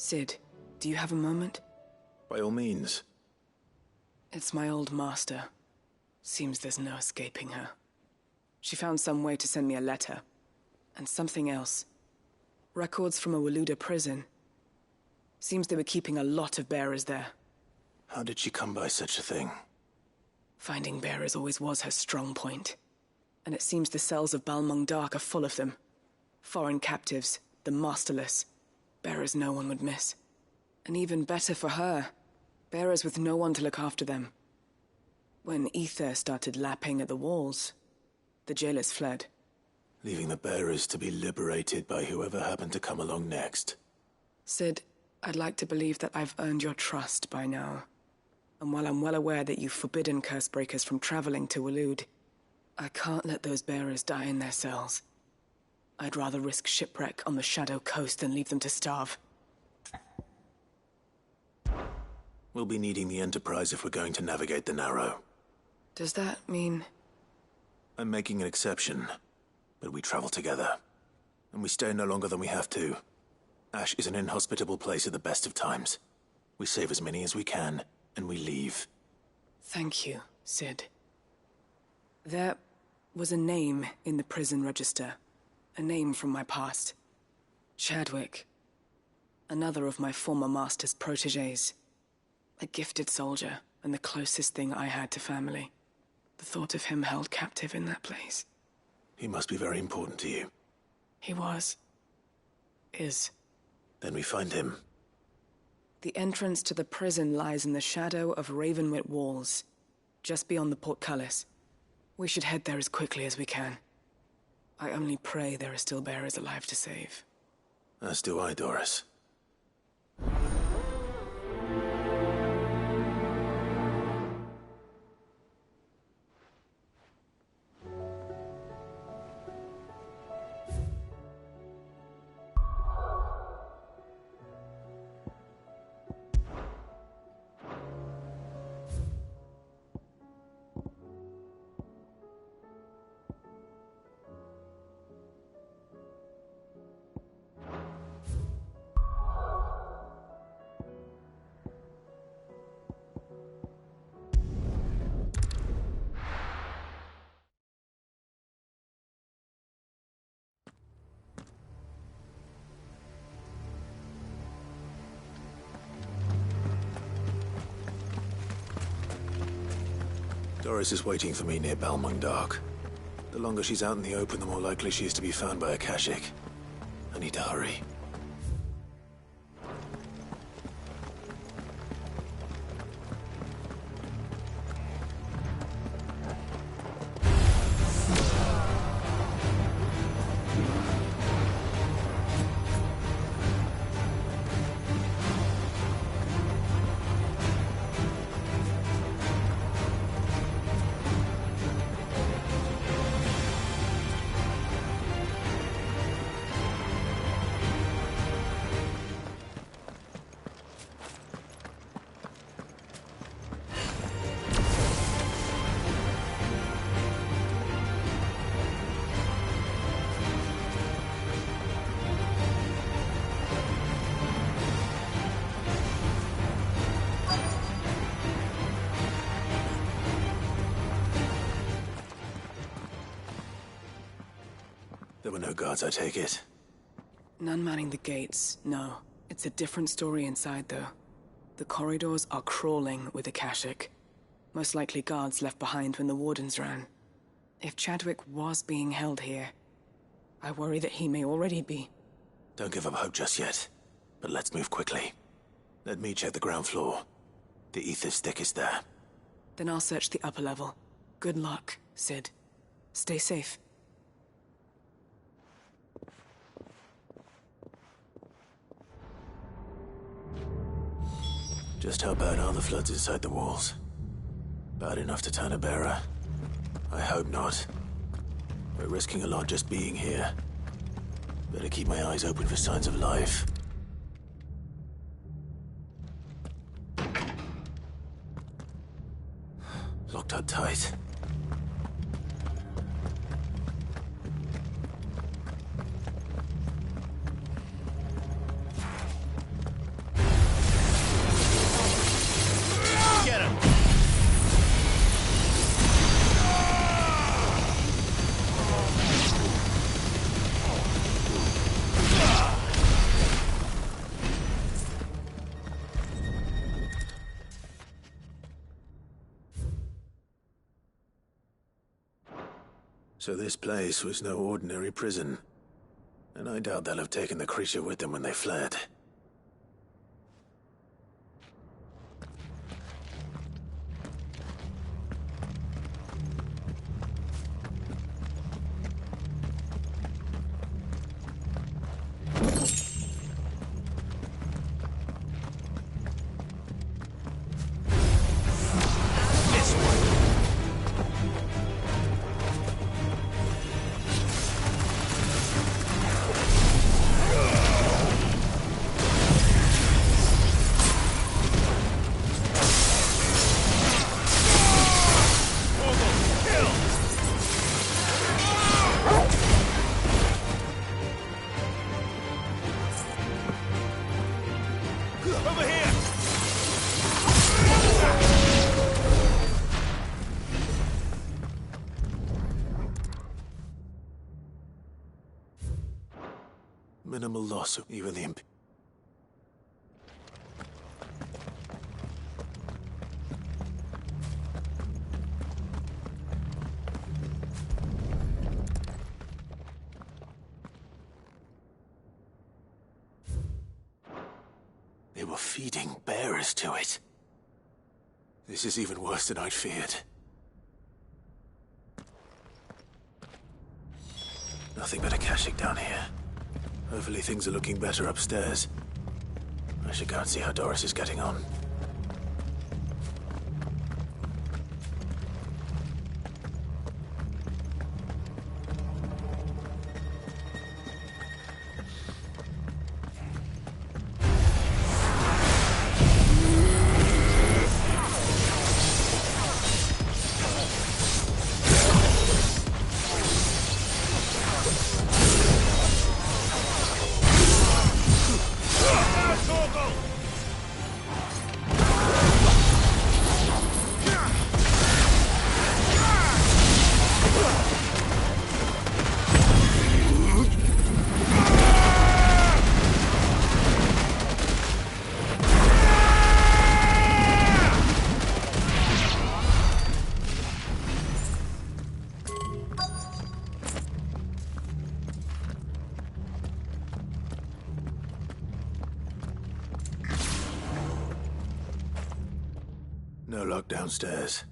Sid, do you have a moment? By all means. It's my old master. Seems there's no escaping her. She found some way to send me a letter. And something else. Records from a Waluda prison. Seems they were keeping a lot of bearers there. How did she come by such a thing? Finding bearers always was her strong point. And it seems the cells of Balmung Dark are full of them. Foreign captives, the masterless. Bearers no one would miss. And even better for her, bearers with no one to look after them. When ether started lapping at the walls, the jailers fled. Leaving the bearers to be liberated by whoever happened to come along next. Sid, I'd like to believe that I've earned your trust by now. And while I'm well aware that you've forbidden Cursebreakers from traveling to Waloed, I can't let those bearers die in their cells. I'd rather risk shipwreck on the Shadow Coast than leave them to starve. We'll be needing the Enterprise if we're going to navigate the Narrow. Does that mean... I'm making an exception, but we travel together. And we stay no longer than we have to. Ash is an inhospitable place at the best of times. We save as many as we can, and we leave. Thank you, Sid. There was a name in the prison register. A name from my past. Chadwick. Another of my former master's protégés. A gifted soldier, and the closest thing I had to family. The thought of him held captive in that place. He must be very important to you. He was. Is. Then we find him. The entrance to the prison lies in the shadow of Ravenwit Walls, just beyond the portcullis. We should head there as quickly as we can. I only pray there are still bearers alive to save. As do I, Doris. Doris is waiting for me near Balmung Dark. The longer she's out in the open, the more likely she is to be found by a Kashyyyk. I need to hurry. There were no guards, I take it? None manning the gates, no. It's a different story inside, though. The corridors are crawling with the Kashyyyk. Most likely guards left behind when the Wardens ran. If Chadwick was being held here, I worry that he may already be. Don't give up hope just yet. But let's move quickly. Let me check the ground floor. The ether stick is there. Then I'll search the upper level. Good luck, Sid. Stay safe. Just how bad are the floods inside the walls? Bad enough to turn a bearer? I hope not. We're risking a lot just being here. Better keep my eyes open for signs of life. Locked up tight. So this place was no ordinary prison. And I doubt they'll have taken the creature with them when they fled. Minimal loss of even the imp. They were feeding bearers to it. This is even worse than I'd feared. Nothing but a caching down here. Hopefully things are looking better upstairs. I should go and see how Doris is getting on. No lock downstairs.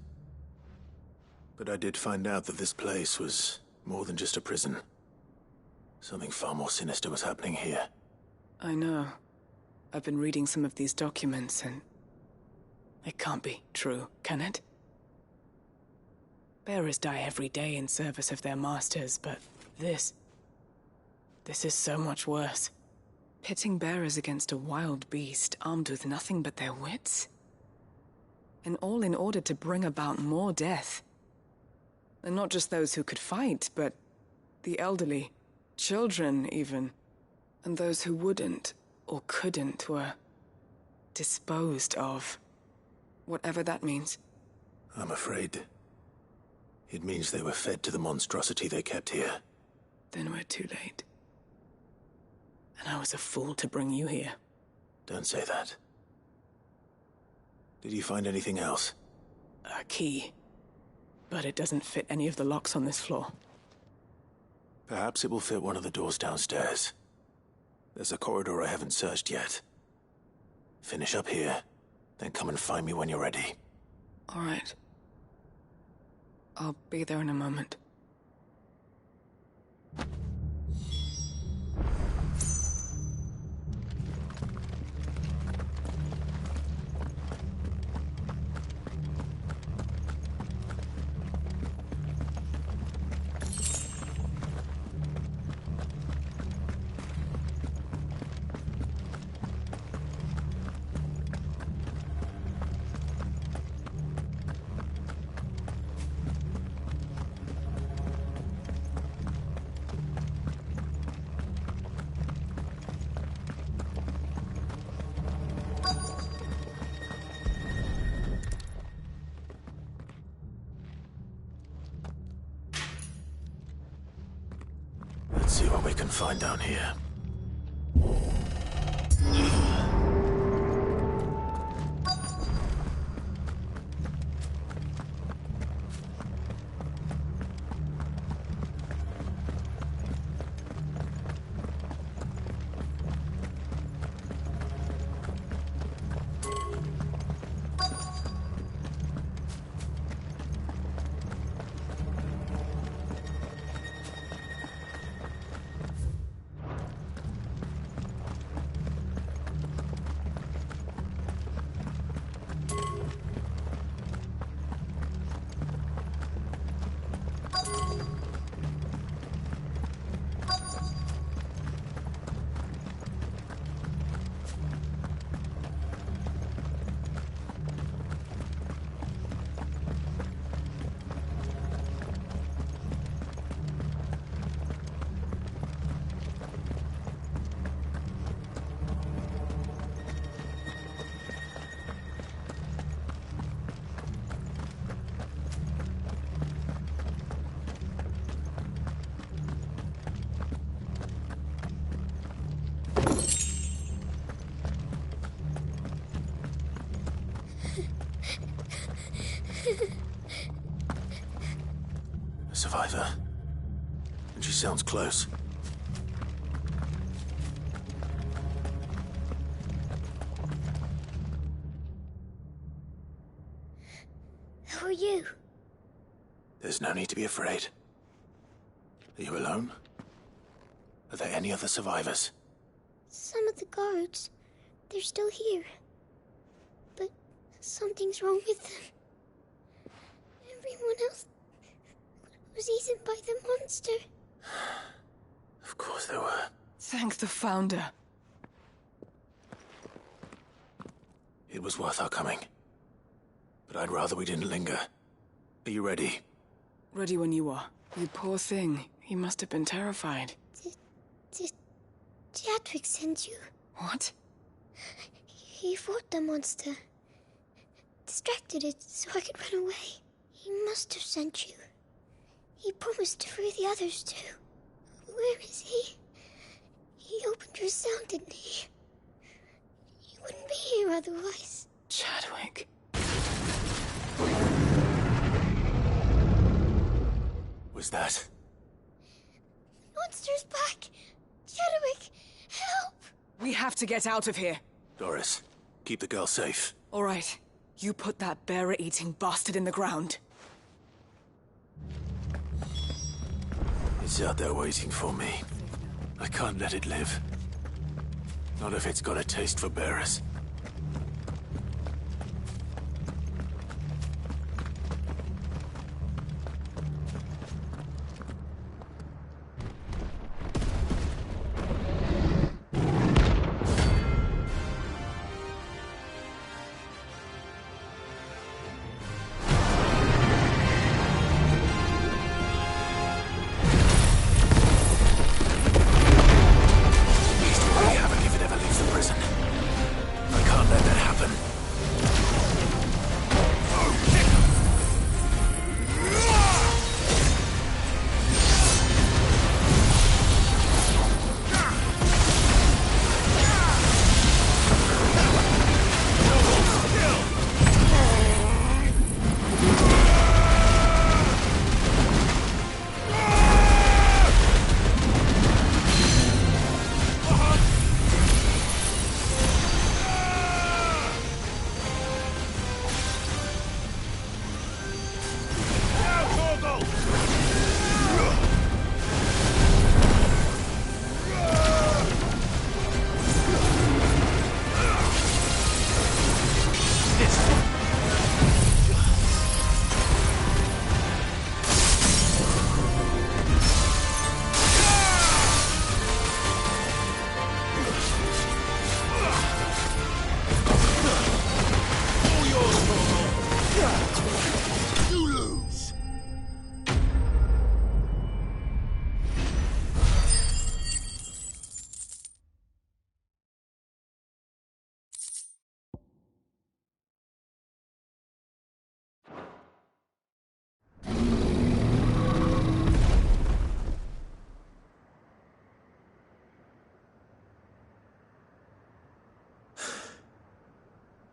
But I did find out that this place was more than just a prison. Something far more sinister was happening here. I know. I've been reading some of these documents and... it can't be true, can it? Bearers die every day in service of their masters, but this is so much worse. Pitting bearers against a wild beast armed with nothing but their wits? And all in order to bring about more death. And not just those who could fight, but the elderly, children even. And those who wouldn't or couldn't were disposed of. Whatever that means. I'm afraid it means they were fed to the monstrosity they kept here. Then we're too late. And I was a fool to bring you here. Don't say that. Did you find anything else? A key. But it doesn't fit any of the locks on this floor. Perhaps it will fit one of the doors downstairs. There's a corridor I haven't searched yet. Finish up here, then come and find me when you're ready. All right. I'll be there in a moment. Let's see what we can find down here. sounds close. Who are you? There's no need to be afraid. Are you alone? Are there any other survivors? Some of the guards. They're still here. But something's wrong with them. Everyone else was eaten by the monster. Of course there were. Thank the Founder. It was worth our coming. But I'd rather we didn't linger. Are you ready? Ready when you are. You poor thing. He must have been terrified. Did Chadwick send you? What? He fought the monster. Distracted it so I could run away. He must have sent you. He promised to free the others too. Where is he? He opened your cell, didn't he? He wouldn't be here otherwise. Chadwick. Was that? Monster's back! Chadwick, help! We have to get out of here. Doris, keep the girl safe. All right. You put that bearer-eating bastard in the ground. It's out there waiting for me. I can't let it live. Not if it's got a taste for bearers.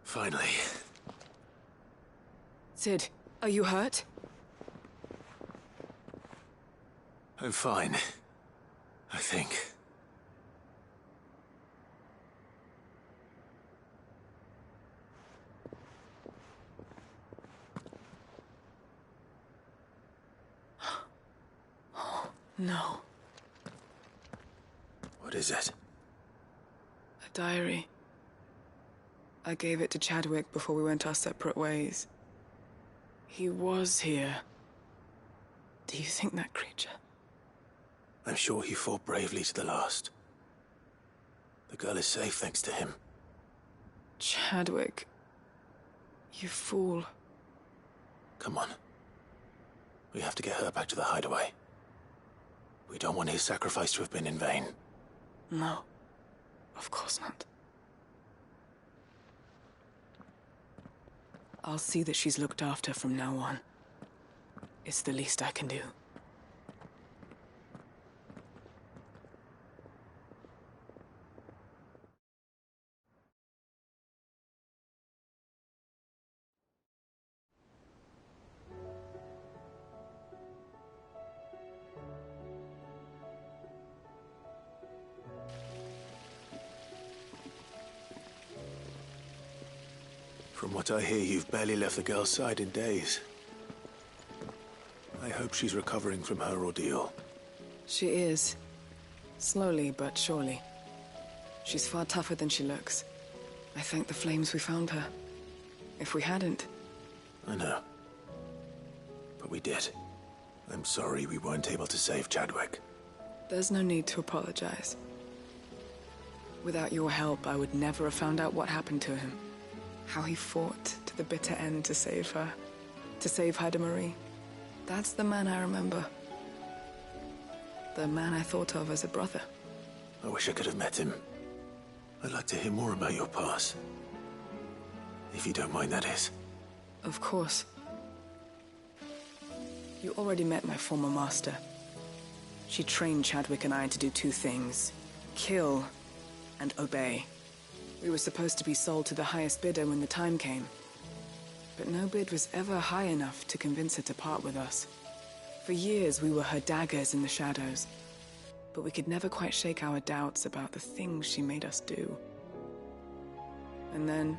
Finally. Sid, are you hurt? I'm fine. I think. No. What is it? A diary. I gave it to Chadwick before we went our separate ways. He was here. Do you think that creature? I'm sure he fought bravely to the last. The girl is safe thanks to him. Chadwick. You fool. Come on. We have to get her back to the hideaway. We don't want his sacrifice to have been in vain. No. Of course not. I'll see that she's looked after from now on. It's the least I can do. From what I hear, you've barely left the girl's side in days. I hope she's recovering from her ordeal. She is. Slowly but surely. She's far tougher than she looks. I thank the flames we found her. If we hadn't... I know. But we did. I'm sorry we weren't able to save Chadwick. There's no need to apologize. Without your help, I would never have found out what happened to him. How he fought to the bitter end to save her. To save Haida Marie. That's the man I remember. The man I thought of as a brother. I wish I could have met him. I'd like to hear more about your past. If you don't mind, that is. Of course. You already met my former master. She trained Chadwick and I to do two things. Kill and obey. We were supposed to be sold to the highest bidder when the time came. But no bid was ever high enough to convince her to part with us. For years we were her daggers in the shadows. But we could never quite shake our doubts about the things she made us do. And then,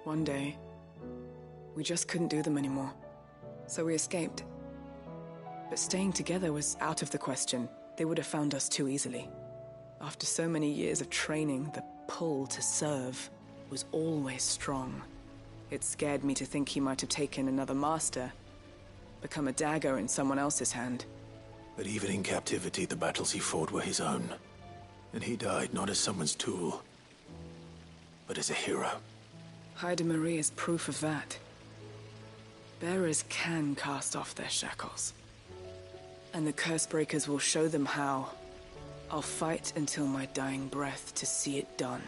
one day, we just couldn't do them anymore. So we escaped. But staying together was out of the question. They would have found us too easily. After so many years of training, the pull to serve was always strong. It scared me to think he might have taken another master, become a dagger in someone else's hand. But even in captivity, the battles he fought were his own. And he died not as someone's tool, but as a hero. Haida Marie is proof of that. Bearers can cast off their shackles. And the Cursebreakers will show them how. I'll fight until my dying breath to see it done.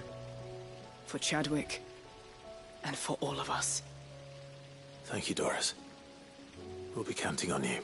For Chadwick, and for all of us. Thank you, Doris. We'll be counting on you.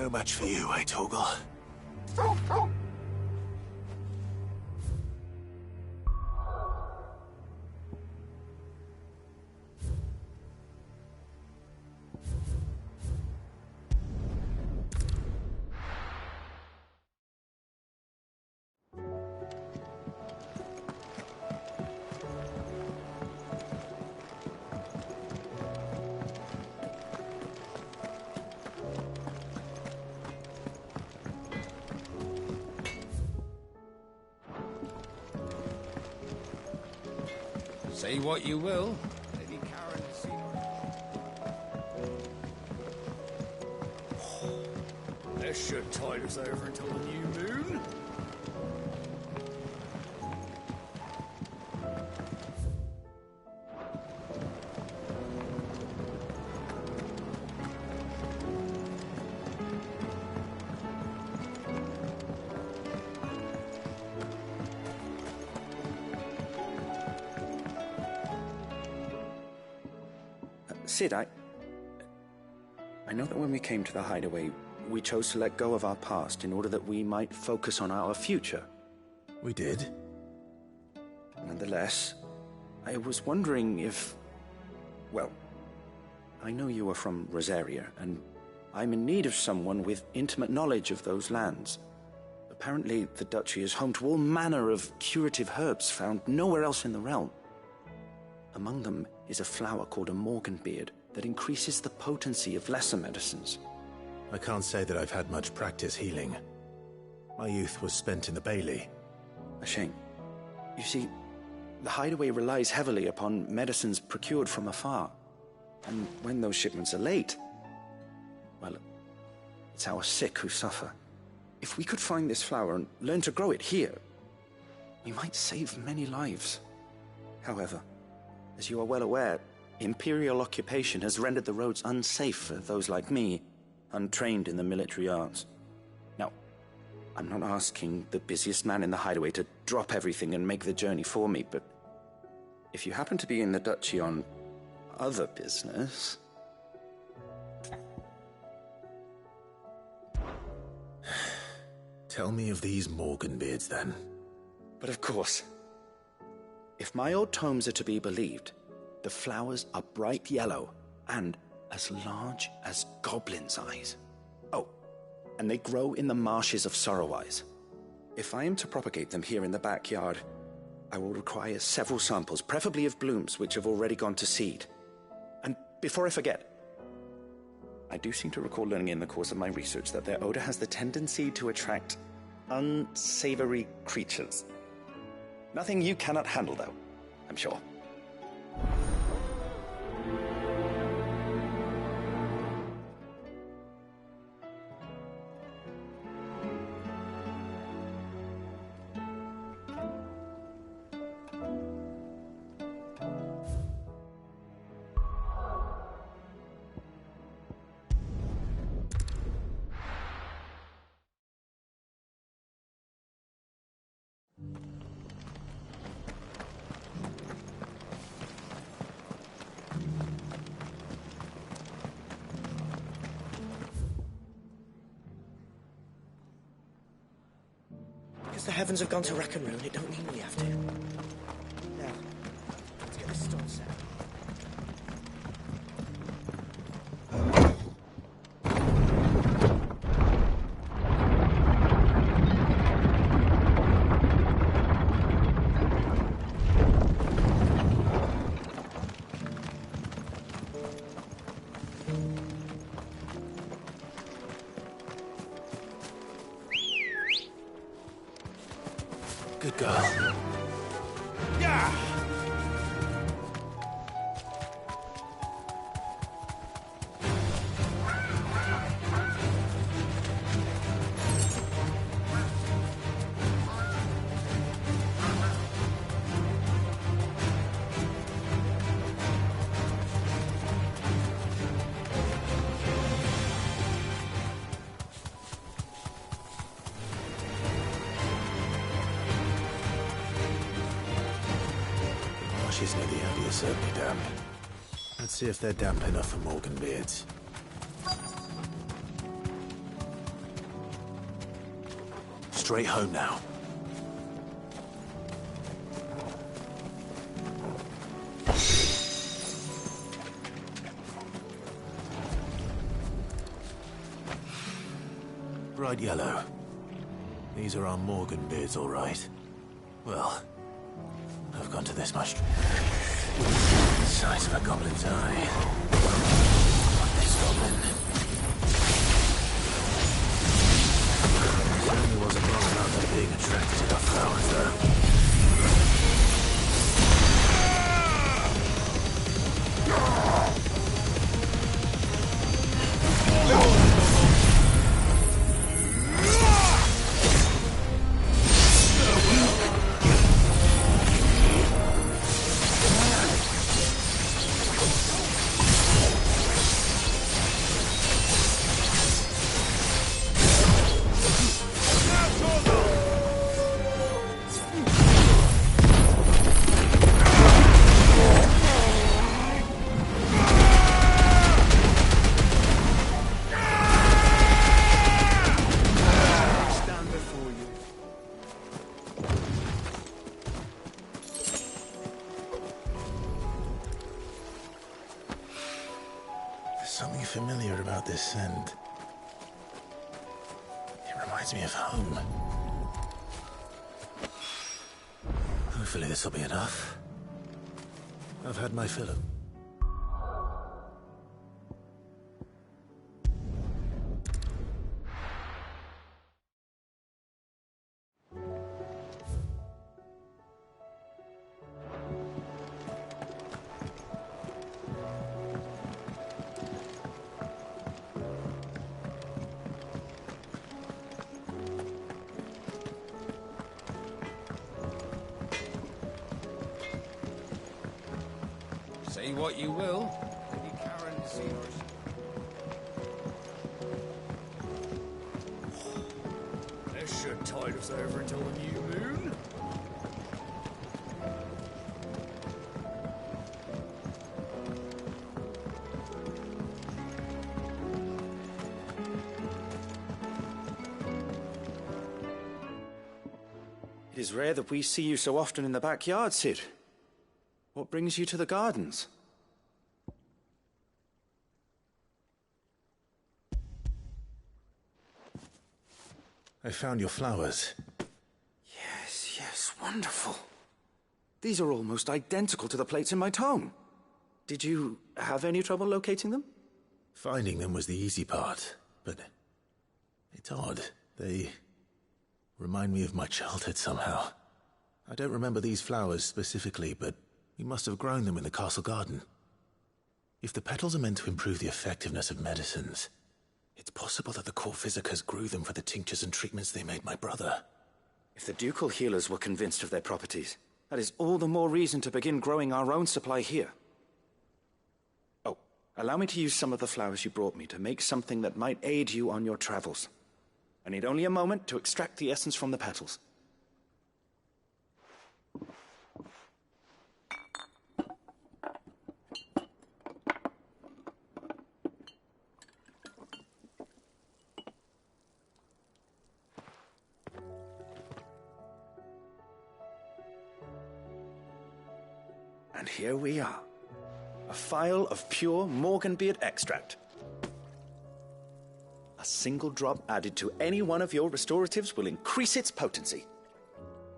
No match for you, eh, Torgal? Say what you will. Lady Karen has seen This should tide us over until the new moon. Sid, I know that when we came to the hideaway, we chose to let go of our past in order that we might focus on our future. We did. Nonetheless, I was wondering if... Well, I know you are from Rosaria, and I'm in need of someone with intimate knowledge of those lands. Apparently, the Duchy is home to all manner of curative herbs found nowhere else in the realm. Among them is a flower called a Morganbeard that increases the potency of lesser medicines. I can't say that I've had much practice healing. My youth was spent in the Bailey. A shame. You see, the hideaway relies heavily upon medicines procured from afar. And when those shipments are late, well, it's our sick who suffer. If we could find this flower and learn to grow it here, we might save many lives. However, as you are well aware, Imperial occupation has rendered the roads unsafe for those like me, untrained in the military arts. Now, I'm not asking the busiest man in the hideaway to drop everything and make the journey for me, but if you happen to be in the Duchy on other business... Tell me of these Morganbeards, then. But of course. If my old tomes are to be believed, the flowers are bright yellow and as large as goblins' eyes. Oh, and they grow in the marshes of Sorrowwise. If I am to propagate them here in the backyard, I will require several samples, preferably of blooms which have already gone to seed. And before I forget, I do seem to recall learning in the course of my research that their odor has the tendency to attract unsavory creatures. Nothing you cannot handle, though, I'm sure. Because the heavens have gone to rack and ruin, it don't mean we have to. Now, let's get this stone set. Good girl. Yeah! Marshes near the Abbey are certainly damp. Let's see if they're damp enough for Morganbeards. straight home now. Bright yellow. These are our Morgan beards, all right. Well, I've gone to this much. Size of a goblin's eye. This goblin. Certainly wasn't long enough for being attracted to the flowers, though. Something familiar about this scent. It reminds me of home. Hopefully this will be enough. I've had my fill of... Say what you will. Lady Karen is yours. This should tide us over until the new moon. It is rare that we see you so often in the backyard, Sid. What brings you to the gardens? I found your flowers. Yes, wonderful. These are almost identical to the plates in my tome. Did you have any trouble locating them? Finding them was the easy part, but it's odd. They remind me of my childhood somehow. I don't remember these flowers specifically, but we must have grown them in the castle garden. If the petals are meant to improve the effectiveness of medicines, it's possible that the court physicers grew them for the tinctures and treatments they made my brother. If the ducal healers were convinced of their properties, that is all the more reason to begin growing our own supply here. Oh, allow me to use some of the flowers you brought me to make something that might aid you on your travels. I need only a moment to extract the essence from the petals. And here we are. A phial of pure Morganbeard extract. A single drop added to any one of your restoratives will increase its potency.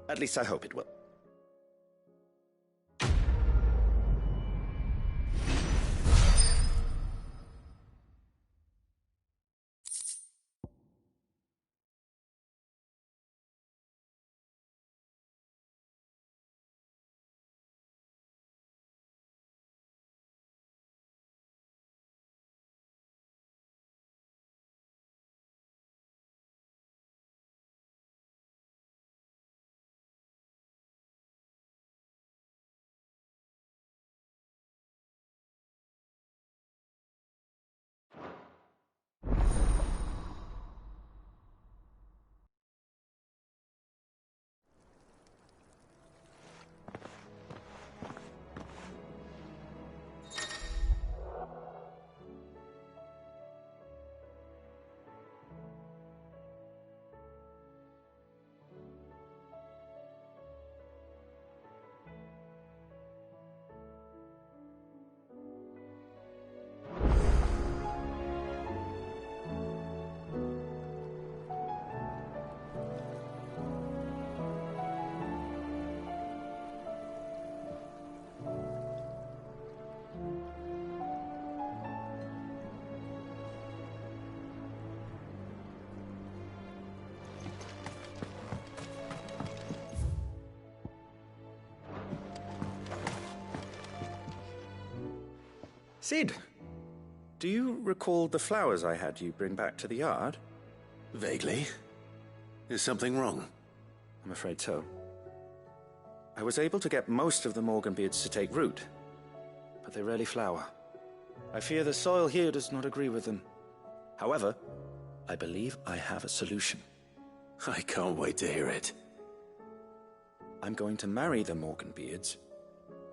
At least I hope it will. Sid, do you recall the flowers I had you bring back to the yard? Vaguely. Is something wrong? I'm afraid so. I was able to get most of the Morganbeards to take root, but they rarely flower. I fear the soil here does not agree with them. However, I believe I have a solution. I can't wait to hear it. I'm going to marry the Morganbeards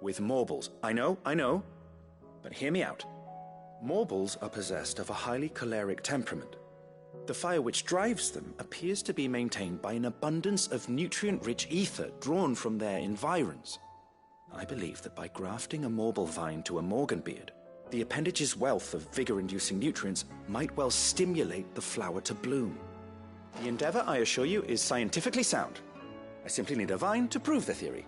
with Morbles. I know, but hear me out. Morbles are possessed of a highly choleric temperament. The fire which drives them appears to be maintained by an abundance of nutrient-rich ether drawn from their environs. I believe that by grafting a Morble vine to a Morganbeard, the appendage's wealth of vigor-inducing nutrients might well stimulate the flower to bloom. The endeavor, I assure you, is scientifically sound. I simply need a vine to prove the theory.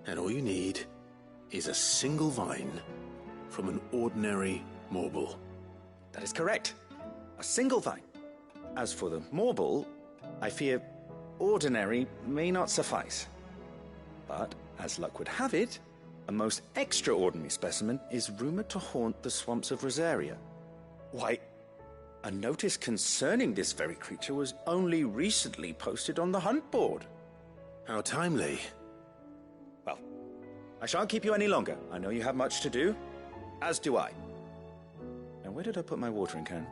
And all you need is a single vine from an ordinary Morble. That is correct. A single vine. As for the Morble, I fear ordinary may not suffice. But, as luck would have it, a most extraordinary specimen is rumored to haunt the swamps of Rosaria. Why, a notice concerning this very creature was only recently posted on the hunt board. How timely. Well, I shan't keep you any longer. I know you have much to do, as do I. Now, where did I put my watering can?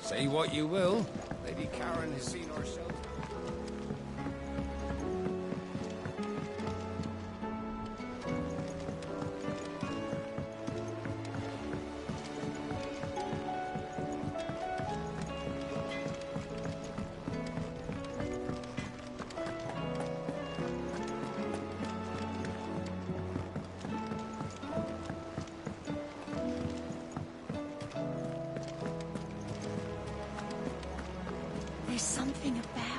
Say what you will, Lady Karen has seen our shelter. There's something about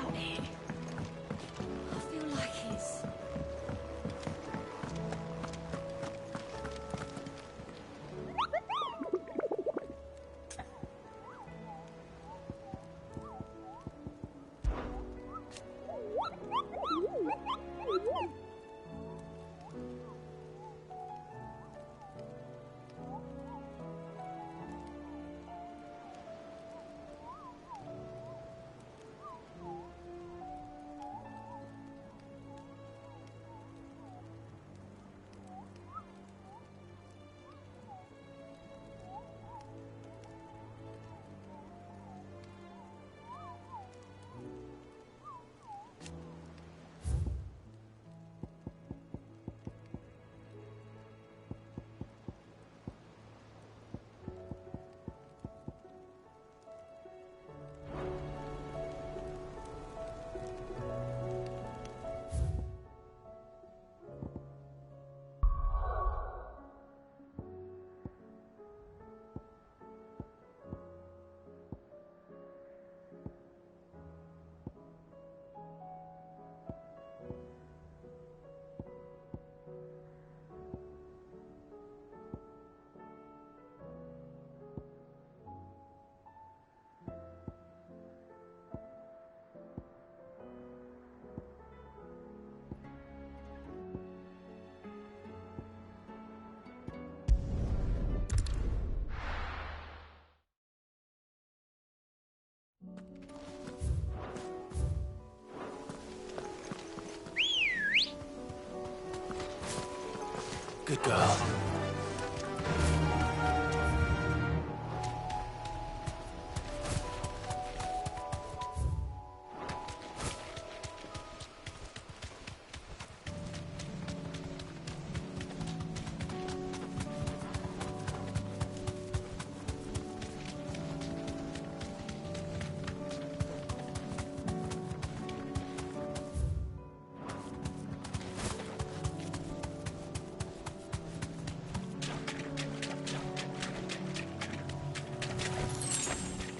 Good girl.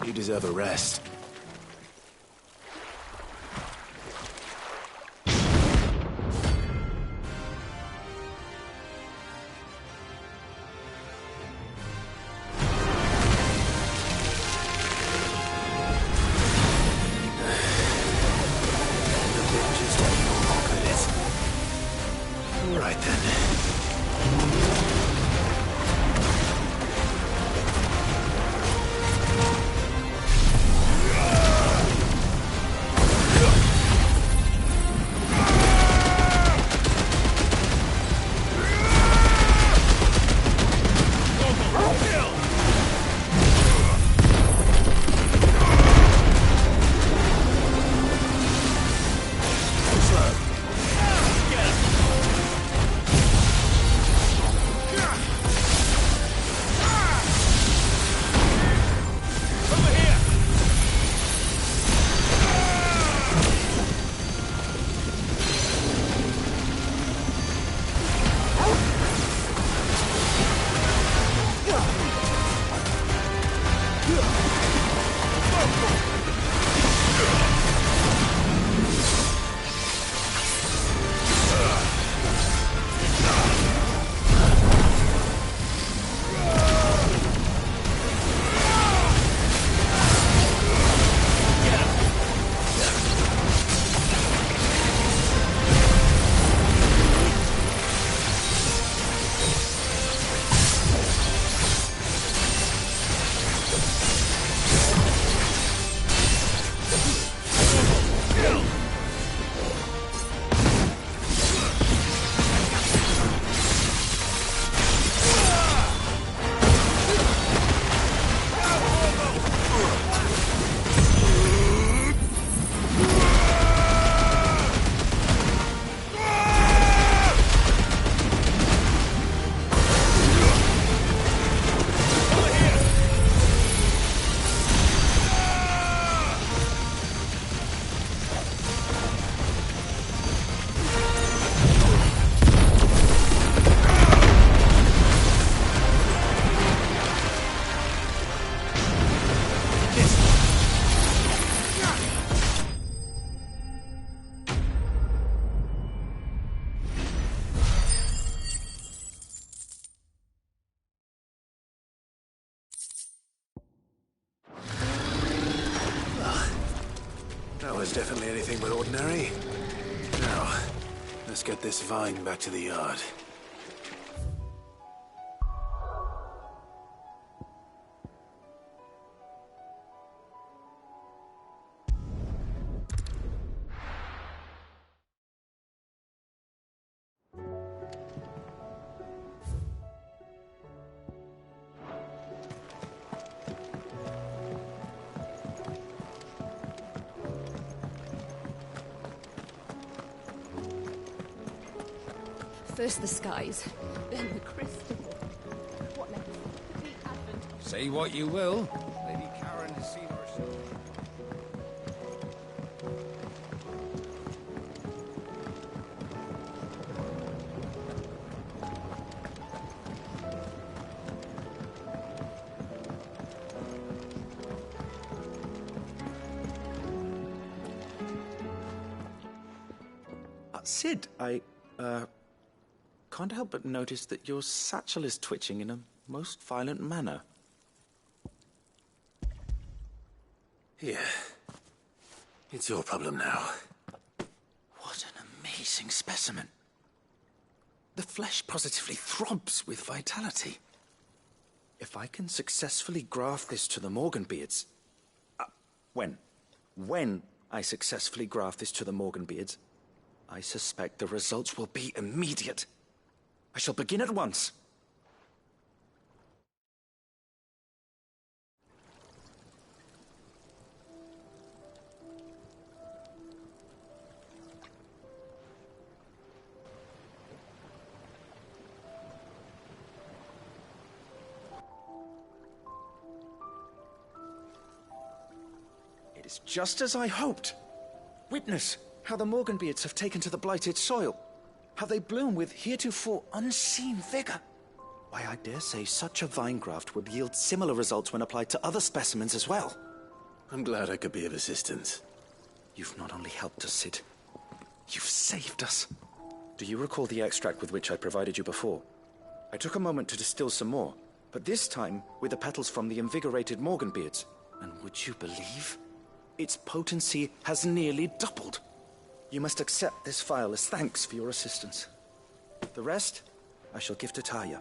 You deserve a rest. All right then. That was definitely anything but ordinary. Now, let's get this vine back to the yard. First the skies, then the crystal. What next? The advent. Say what you will, Lady Karen has seen herself. Sid, I can't help but notice that your satchel is twitching in a most violent manner. Here. It's your problem now. What an amazing specimen. The flesh positively throbs with vitality. If I can successfully graft this to the Morganbeards... When I successfully graft this to the Morganbeards, I suspect the results will be immediate. I shall begin at once. It is just as I hoped. Witness how the Morganbeards have taken to the blighted soil. How they bloom with heretofore unseen vigor. Why, I dare say such a vine graft would yield similar results when applied to other specimens as well. I'm glad I could be of assistance. You've not only helped us, Sid, you've saved us. Do you recall the extract with which I provided you before? I took a moment to distill some more, but this time with the petals from the invigorated Morganbeards. And would you believe? Its potency has nearly doubled. You must accept this phial as thanks for your assistance. The rest, I shall give to Taya.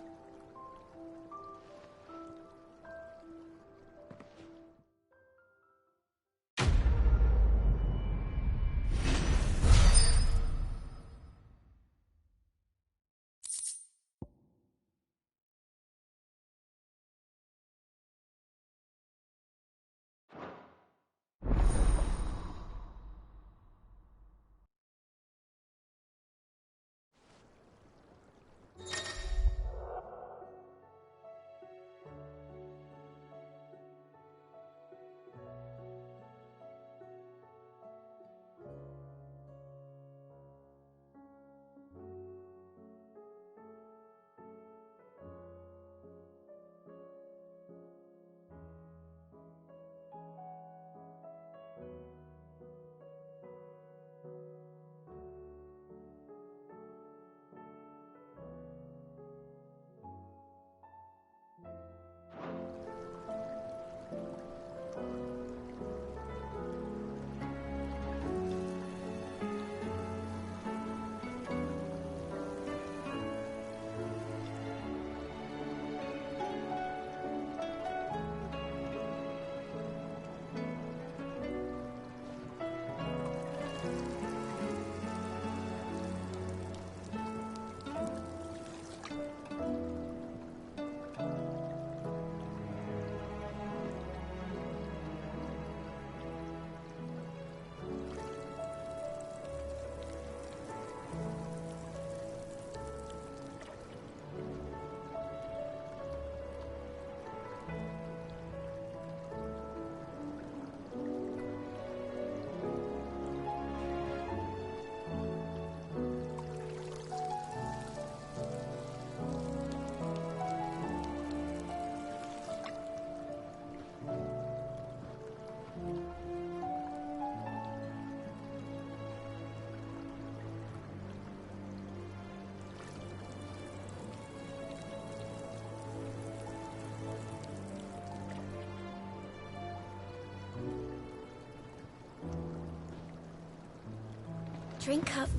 Drink up.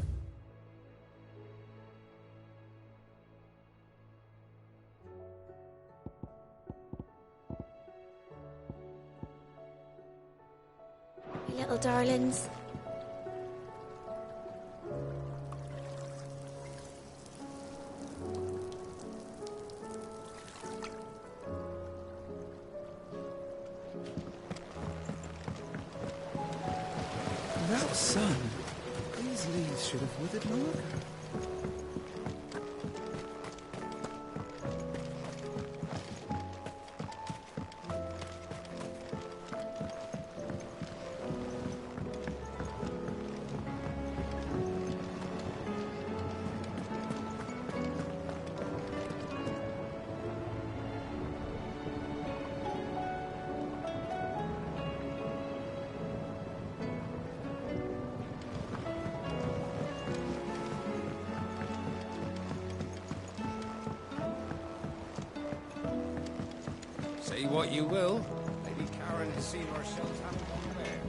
You little darlings. That sun. These leaves should have withered long ago. Say what you will, Lady Karen has seen herself have one there.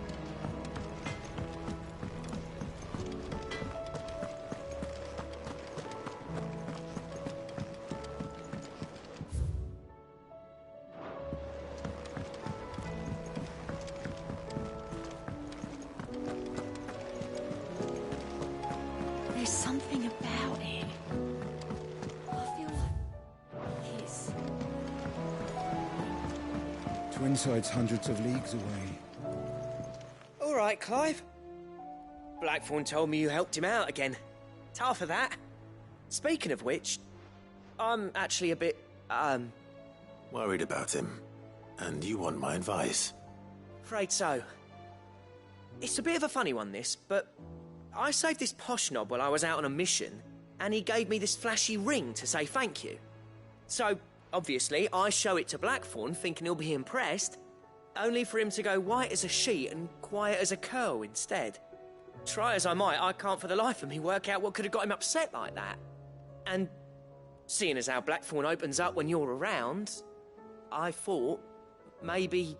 There's something about it. Twinside's hundreds of leagues away. All right, Clive. Blackthorn told me you helped him out again. Tough for that. Speaking of which, I'm actually a bit, Worried about him. And you want my advice? afraid so. It's a bit of a funny one, this, but I saved this posh knob while I was out on a mission, and he gave me this flashy ring to say thank you. So, obviously, I show it to Blackthorn, thinking he'll be impressed, only for him to go white as a sheet and quiet as a curl instead. Try as I might, I can't for the life of me work out what could have got him upset like that. And seeing as how Blackthorn opens up when you're around, I thought maybe...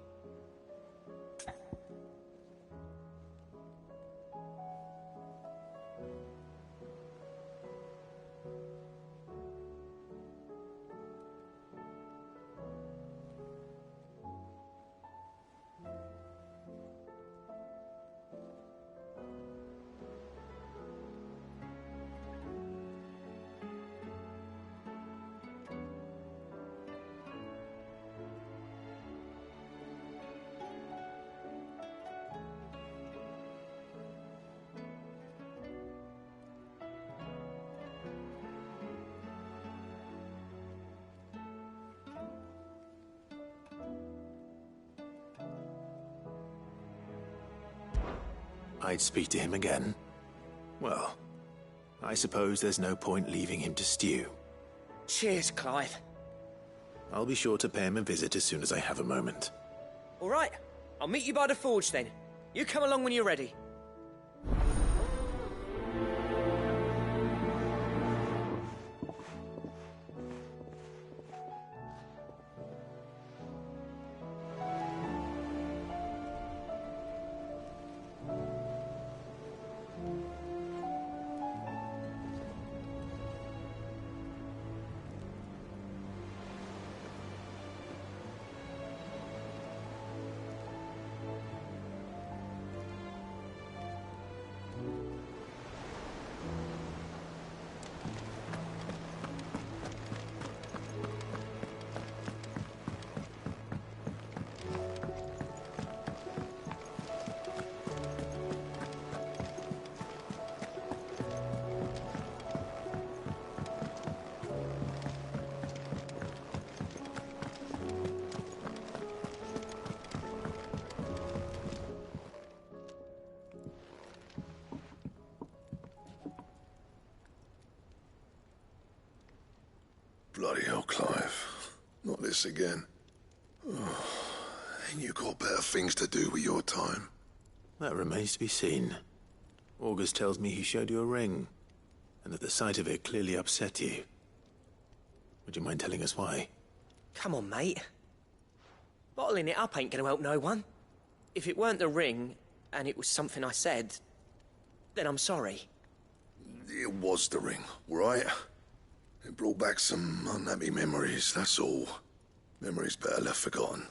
I'd speak to him again. Well, I suppose there's no point leaving him to stew. Cheers, Clive. I'll be sure to pay him a visit as soon as I have a moment. All right, I'll meet you by the forge then. You come along when you're ready. Bloody hell, Clive. Not this again. Oh, ain't you got better things to do with your time? That remains to be seen. August tells me he showed you a ring, and that the sight of it clearly upset you. Would you mind telling us why? Come on, mate. Bottling it up ain't gonna help no one. If it weren't the ring, and it was something I said, then I'm sorry. It was the ring, right? It brought back some unhappy memories, that's all. Memories better left forgotten.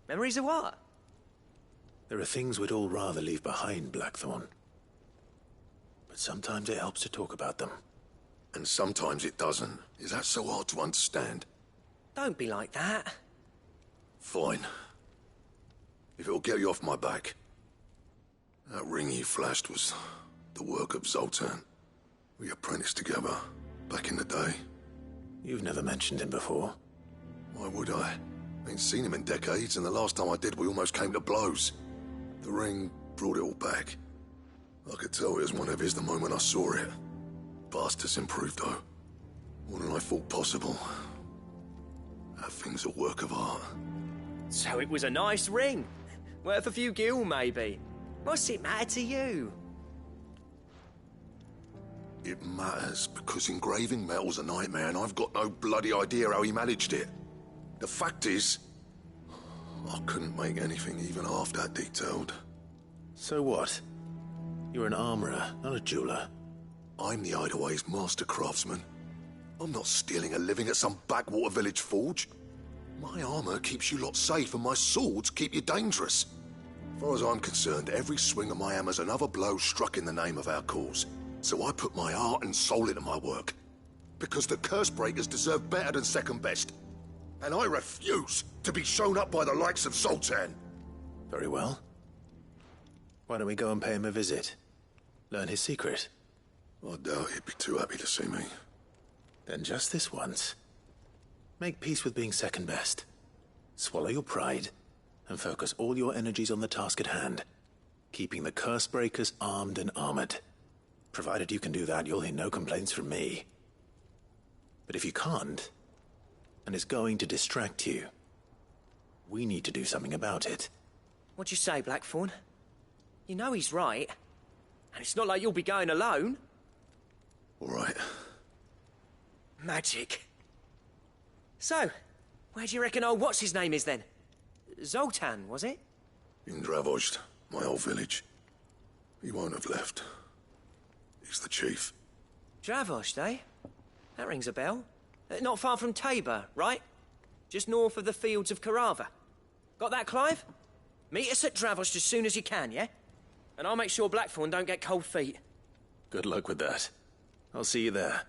Memories of what? There are things we'd all rather leave behind, Blackthorn. But sometimes it helps to talk about them. And sometimes it doesn't. Is that so hard to understand? Don't be like that. Fine. If it'll get you off my back. That ring you flashed was the work of Zoltan. We apprenticed together, back in the day. You've never mentioned him before. Why would I? Ain't seen him in decades, and the last time I did, we almost came to blows. The ring brought it all back. I could tell it was one of his the moment I saw it. Bastard's improved, though. More than I thought possible. That thing's a work of art. So it was a nice ring. Worth a few gil, maybe. What's it matter to you? It matters because engraving metal's a nightmare, and I've got no bloody idea how he managed it. The fact is, I couldn't make anything even half that detailed. So what? You're an armorer, not a jeweler. I'm the Hideaway's master craftsman. I'm not stealing a living at some backwater village forge. My armor keeps you lot safe, and my swords keep you dangerous. As far as I'm concerned, every swing of my hammer's another blow struck in the name of our cause. So I put my heart and soul into my work. Because the curse breakers deserve better than second best. And I refuse to be shown up by the likes of Zoltan. Very well. Why don't we go and pay him a visit? Learn his secret. I doubt he'd be too happy to see me. Then just this once. Make peace with being second best. Swallow your pride, and focus all your energies on the task at hand. Keeping the curse breakers armed and armored. Provided you can do that, you'll hear no complaints from me. But if you can't, and it's going to distract you, we need to do something about it. What'd you say, Blackthorn? You know he's right. And it's not like you'll be going alone. All right. Magic. So, where do you reckon old what's-his-name is then? Zoltan, was it? In Dravozd, my old village. He won't have left. He's the chief. Dravozd, eh? That rings a bell. Not far from Tabor, right? Just north of the fields of Carava. Got that, Clive? Meet us at Dravozd as soon as you can, yeah? And I'll make sure Blackthorn don't get cold feet. Good luck with that. I'll see you there.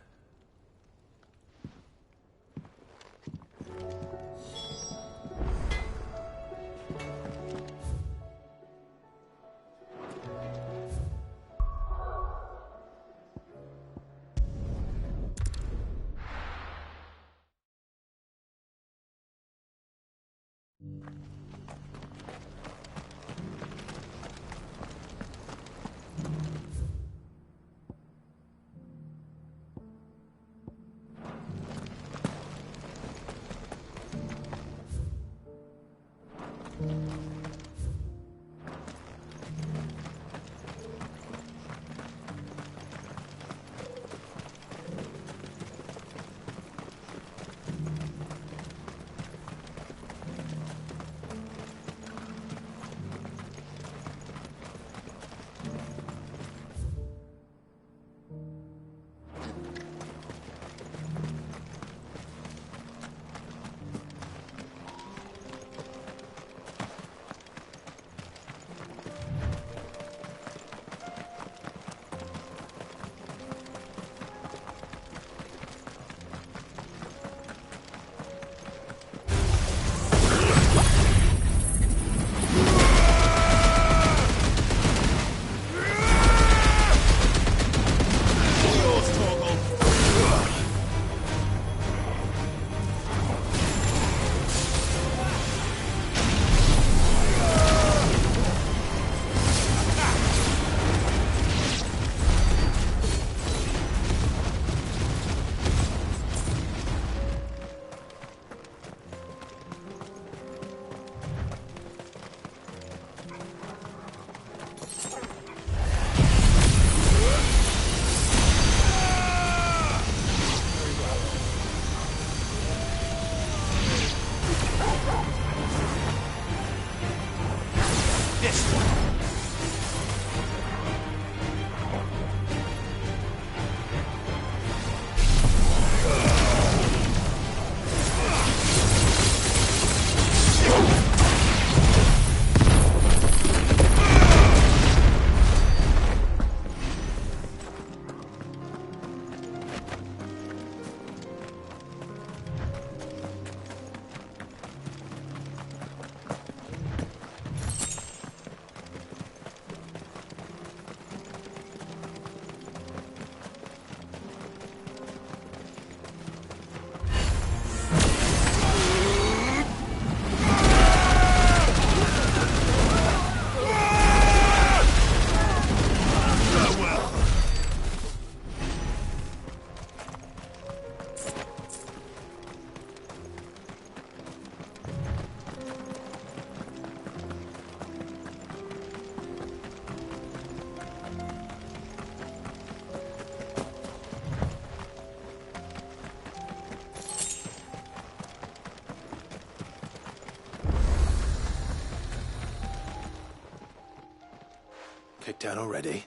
Kicked out already?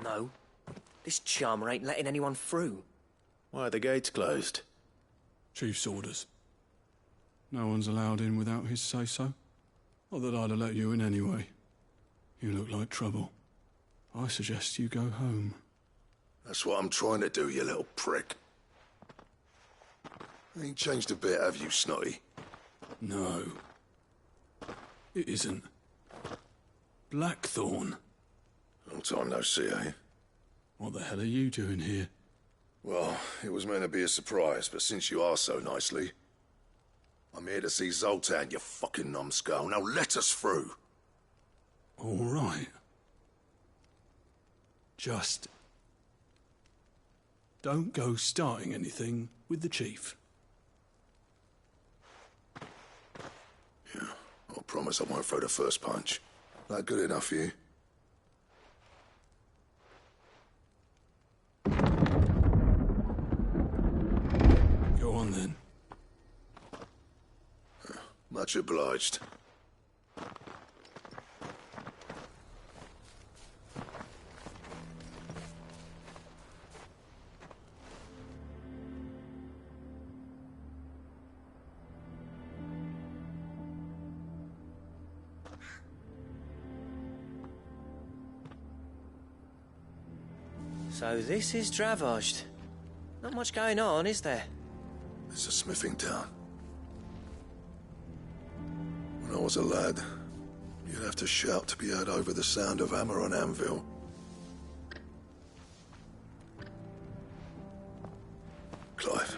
No. This charmer ain't letting anyone through. Why are the gates closed? Chief's orders. No one's allowed in without his say-so. Not that I'd have let you in anyway. You look like trouble. I suggest you go home. That's what I'm trying to do, you little prick. Ain't changed a bit, have you, Snotty? No. It isn't. Blackthorn. Long time no see, eh? What the hell are you doing here? Well, it was meant to be a surprise, but since you asked so nicely, I'm here to see Zoltan, you fucking numbskull. Now let us through. All right. Just don't go starting anything with the chief. Yeah, I promise I won't throw the first punch. That good enough for you? Go on then. Much obliged. So this is Dravoged. Not much going on, is there? It's a smithing town. When I was a lad, you'd have to shout to be heard over the sound of hammer on anvil. Clive,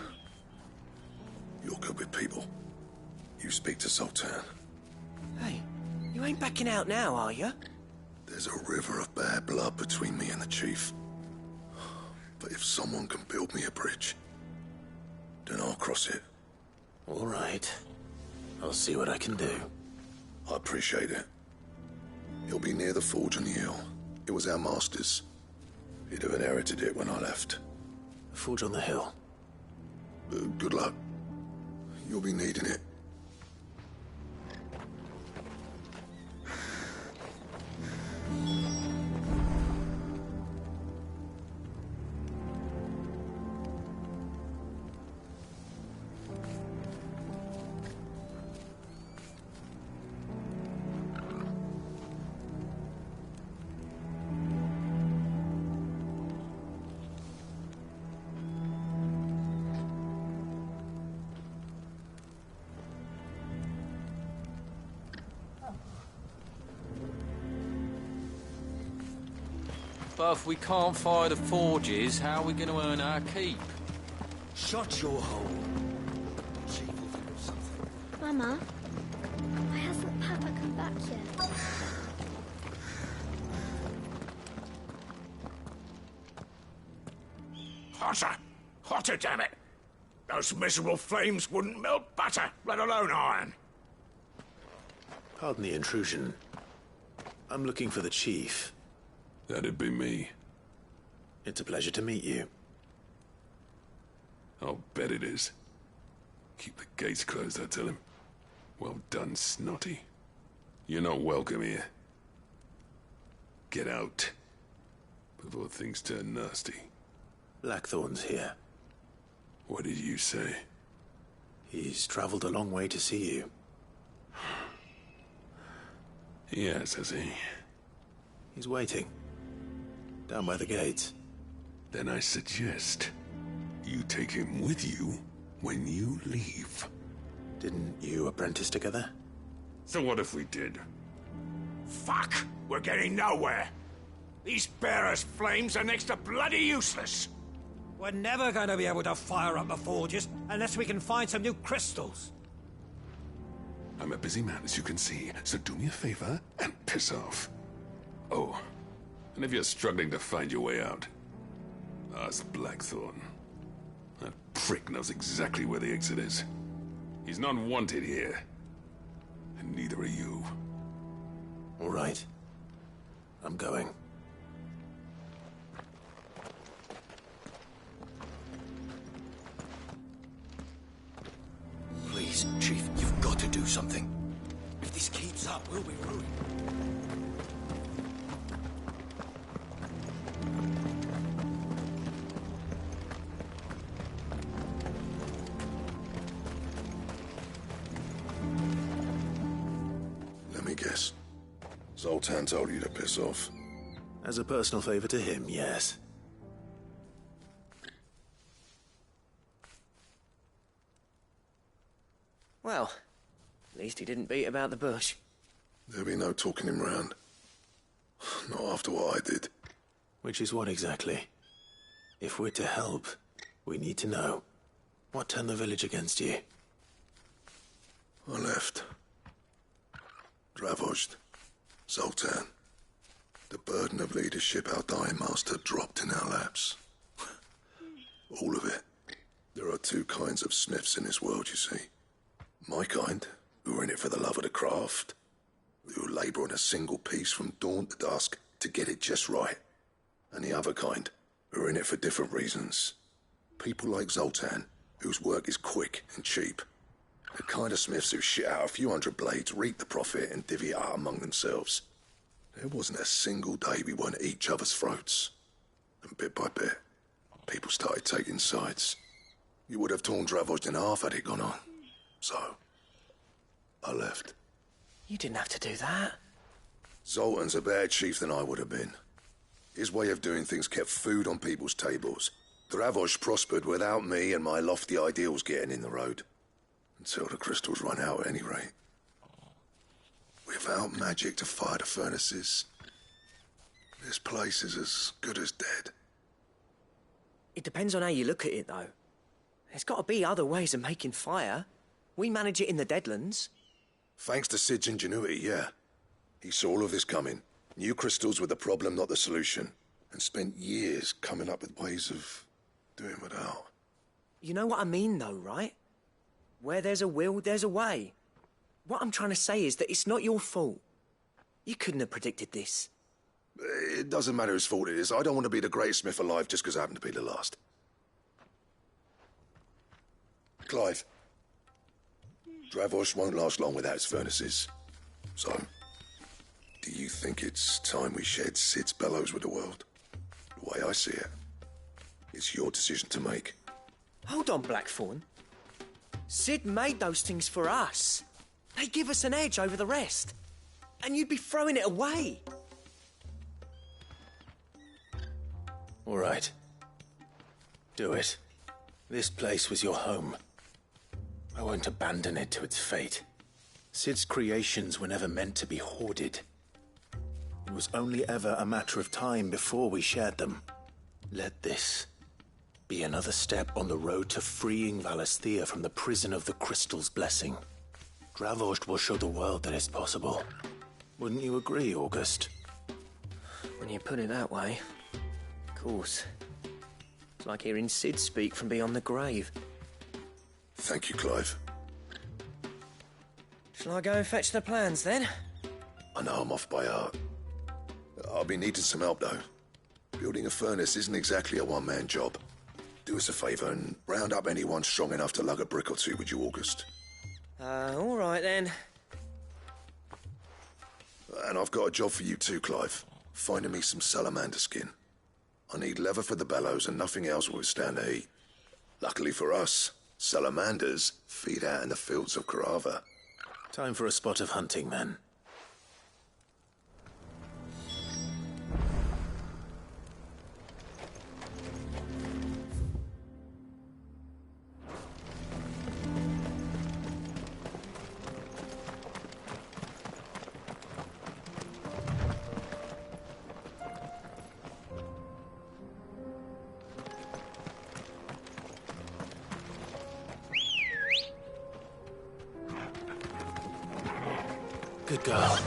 you're good with people. You speak to Zoltan. Hey, you ain't backing out now, are you? There's a river of bad blood between me and the chief. But if someone can build me a bridge, then I'll cross it. All right. I'll see what I can do. I appreciate it. It'll be near the forge on the hill. It was our master's. He'd have inherited it when I left. The forge on the hill. Good luck. You'll be needing it. But if we can't fire the forges, how are we going to earn our keep? Shut your hole. Chief will think of something. Mama, why hasn't Papa come back yet? Hotter! Hotter, damn it! Those miserable flames wouldn't melt butter, let alone iron. Pardon the intrusion. I'm looking for the chief. That'd be me. It's a pleasure to meet you. I'll bet it is. Keep the gates closed, I tell him. Well done, Snotty. You're not welcome here. Get out. Before things turn nasty. Blackthorn's here. What did you say? He's traveled a long way to see you. Yes, has he? He's waiting. Down by the gates. Then I suggest you take him with you when you leave. Didn't you apprentice together? So what if we did? Fuck! We're getting nowhere. These bearers' flames are next to bloody useless. We're never going to be able to fire up the forges unless we can find some new crystals. I'm a busy man, as you can see, so do me a favor and piss off. Oh, and if you're struggling to find your way out, ask Blackthorn. That prick knows exactly where the exit is. He's not wanted here. And neither are you. All right. I'm going. Please, Chief, you've got to do something. If this keeps up, we'll be ruined. Let me guess. Zoltan told you to piss off. As a personal favor to him, yes. Well, at least he didn't beat about the bush. There'll be no talking him round. Not after what I did. Which is what exactly? If we're to help, we need to know. What turned the village against you? I left. Dravozd. Zoltan. The burden of leadership our dying master dropped in our laps. All of it. There are two kinds of smiths in this world, you see. My kind, who are in it for the love of the craft, who labour on a single piece from dawn to dusk to get it just right. And the other kind, who are in it for different reasons. People like Zoltan, whose work is quick and cheap. The kind of smiths who shit out a few hundred blades, reap the profit, and divvy it out among themselves. There wasn't a single day we weren't at each other's throats. And bit by bit, people started taking sides. You would have torn Dravozd in half had it gone on. So, I left. You didn't have to do that. Zoltan's a better chief than I would have been. His way of doing things kept food on people's tables. Dravozd prospered without me and my lofty ideals getting in the road. Until the crystals run out at any rate. Without magic to fire the furnaces, this place is as good as dead. It depends on how you look at it, though. There's got to be other ways of making fire. We manage it in the Deadlands. Thanks to Sid's ingenuity, yeah. He saw all of this coming. Knew crystals were the problem, not the solution. And spent years coming up with ways of doing without. You know what I mean, though, right? Where there's a will, there's a way. What I'm trying to say is that it's not your fault. You couldn't have predicted this. It doesn't matter whose fault it is. I don't want to be the greatest smith alive just because I happen to be the last. Clive. Dravozd won't last long without its furnaces. So, do you think it's time we shed Sid's bellows with the world? The way I see it, it's your decision to make. Hold on, Blackthorn. Sid made those things for us. They give us an edge over the rest. And you'd be throwing it away. All right. Do it. This place was your home. I won't abandon it to its fate. Sid's creations were never meant to be hoarded. It was only ever a matter of time before we shared them. Let this be another step on the road to freeing Valisthea from the prison of the Crystal's blessing. Dravozd will show the world that it's possible. Wouldn't you agree, August? When you put it that way, of course. It's like hearing Sid speak from beyond the grave. Thank you, Clive. Shall I go and fetch the plans, then? I know I'm off by heart. I'll be needing some help, though. Building a furnace isn't exactly a one-man job. Do us a favour and round up anyone strong enough to lug a brick or two with you, August. All right, then. And I've got a job for you too, Clive. Finding me some salamander skin. I need leather for the bellows and nothing else will withstand the heat. Luckily for us, salamanders feed out in the fields of Karava. Time for a spot of hunting, then. Good girl.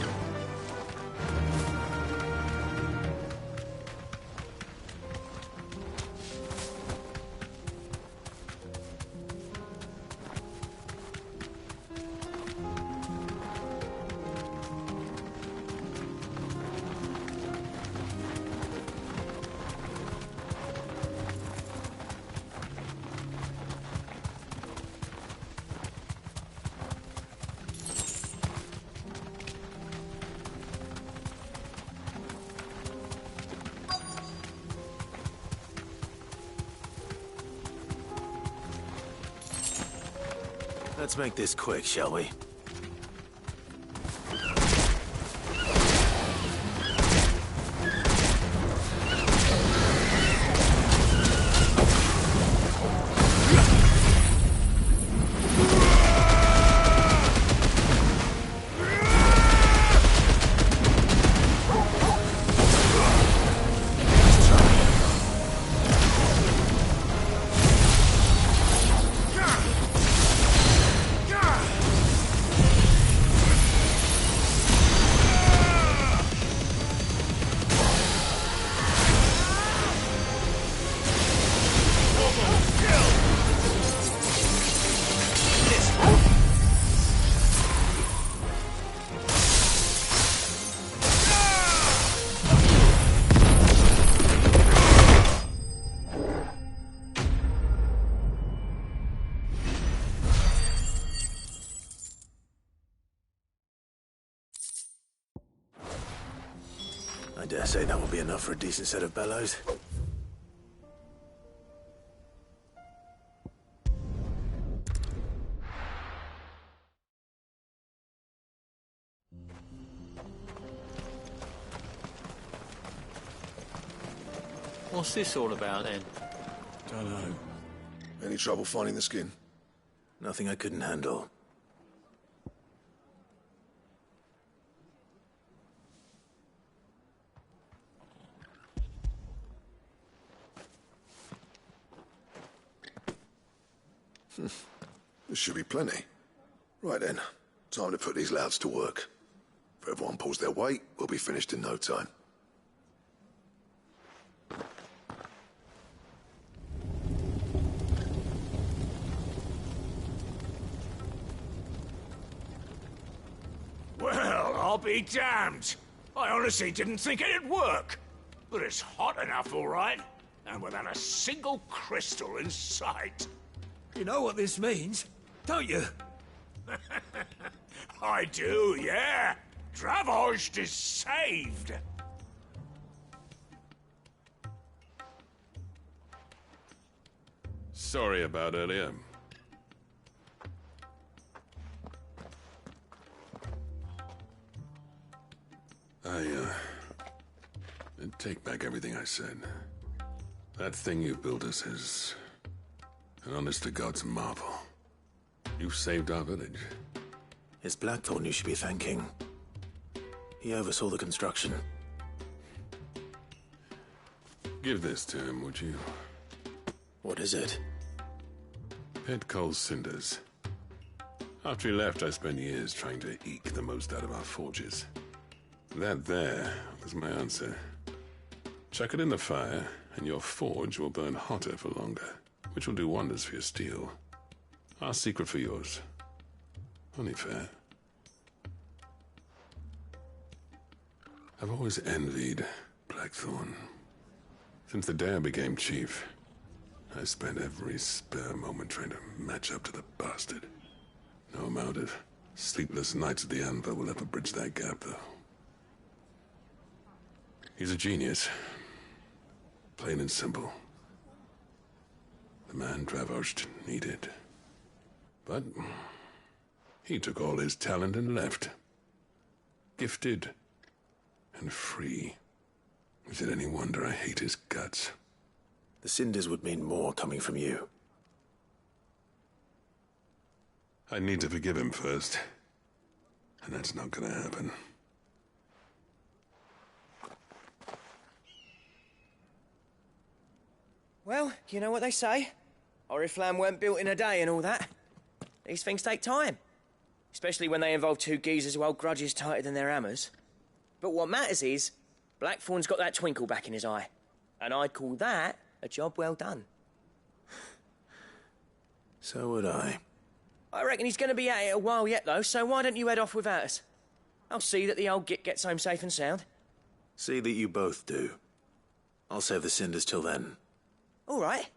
Let's make this quick, shall we? I dare say that will be enough for a decent set of bellows. What's this all about, then? Dunno. Any trouble finding the skin? Nothing I couldn't handle. This should be plenty. Right then, time to put these louds to work. If everyone pulls their weight, we'll be finished in no time. Well, I'll be damned. I honestly didn't think it'd work. But it's hot enough, all right. And without a single crystal in sight. You know what this means, don't you? I do, yeah. Dravost is saved. Sorry about earlier. I take back everything I said. That thing you built us is an honest-to-God's marvel. You saved our village. It's Blackthorn you should be thanking. He oversaw the construction. Give this to him, would you? What is it? Pet Cole's cinders. After he left, I spent years trying to eke the most out of our forges. That there was my answer. Chuck it in the fire, and your forge will burn hotter for longer, which will do wonders for your steel. Our secret for yours. Only fair. I've always envied Blackthorn. Since the day I became chief, I spent every spare moment trying to match up to the bastard. No amount of sleepless nights at the anvil will ever bridge that gap, though. He's a genius. Plain and simple. The man Dravost needed. But he took all his talent and left. Gifted and free. Is it any wonder I hate his guts? The cinders would mean more coming from you. I need to forgive him first. And that's not gonna happen. Well, you know what they say. Oriflamme weren't built in a day and all that. These things take time. Especially when they involve two geezers who hold grudges tighter than their hammers. But what matters is, Blackthorn's got that twinkle back in his eye. And I'd call that a job well done. So would I. I reckon he's going to be at it a while yet, though, so why don't you head off without us? I'll see that the old git gets home safe and sound. See that you both do. I'll save the cinders till then. All right.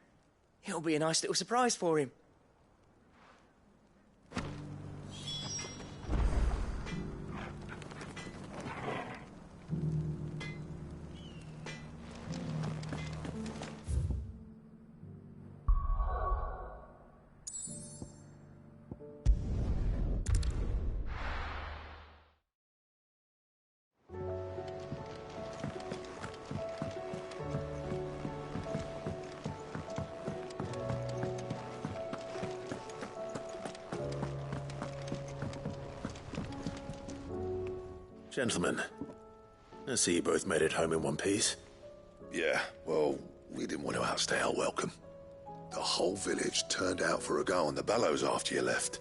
It'll be a nice little surprise for him. Gentlemen, I see you both made it home in one piece. Yeah, well, we didn't want to outstay our welcome. The whole village turned out for a go on the bellows after you left.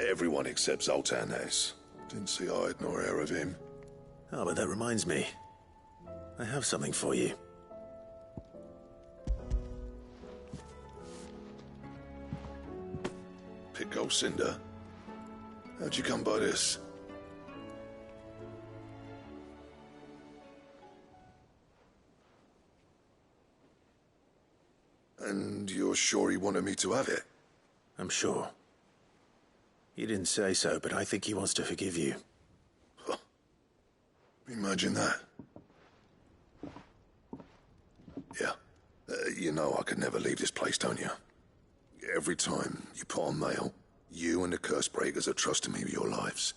Everyone except Zoltan has. Didn't see hide nor hair of him. Oh, but that reminds me. I have something for you. Pit Gold Cinder? How'd you come by this? And you're sure he wanted me to have it? I'm sure. You didn't say so, but I think he wants to forgive you. Imagine that. Yeah. You know I could never leave this place, don't you? Every time you put on mail, you and the curse breakers are trusting me with your lives.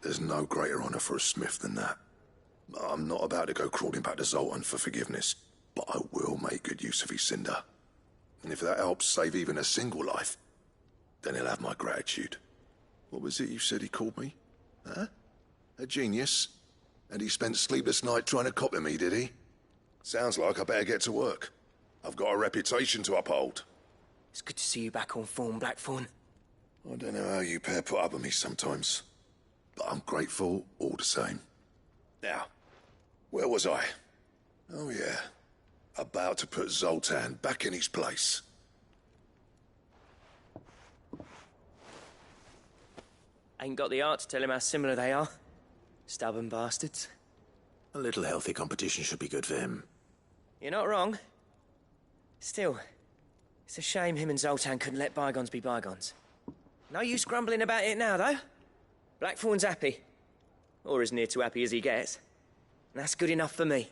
There's no greater honor for a smith than that. I'm not about to go crawling back to Zoltan for forgiveness, but I will make good use of his cinder. And if that helps save even a single life, then he'll have my gratitude. What was it you said he called me? Huh? A genius? And he spent sleepless night trying to copy me, did he? Sounds like I better get to work. I've got a reputation to uphold. It's good to see you back on form, Blackthorn. I don't know how you pair put up with me sometimes, but I'm grateful all the same. Now, where was I? Oh yeah, about to put Zoltan back in his place. Ain't got the art to tell him how similar they are. Stubborn bastards. A little healthy competition should be good for him. You're not wrong. Still, it's a shame him and Zoltan couldn't let bygones be bygones. No use grumbling about it now, though. Blackthorn's happy. Or as near to happy as he gets. And that's good enough for me.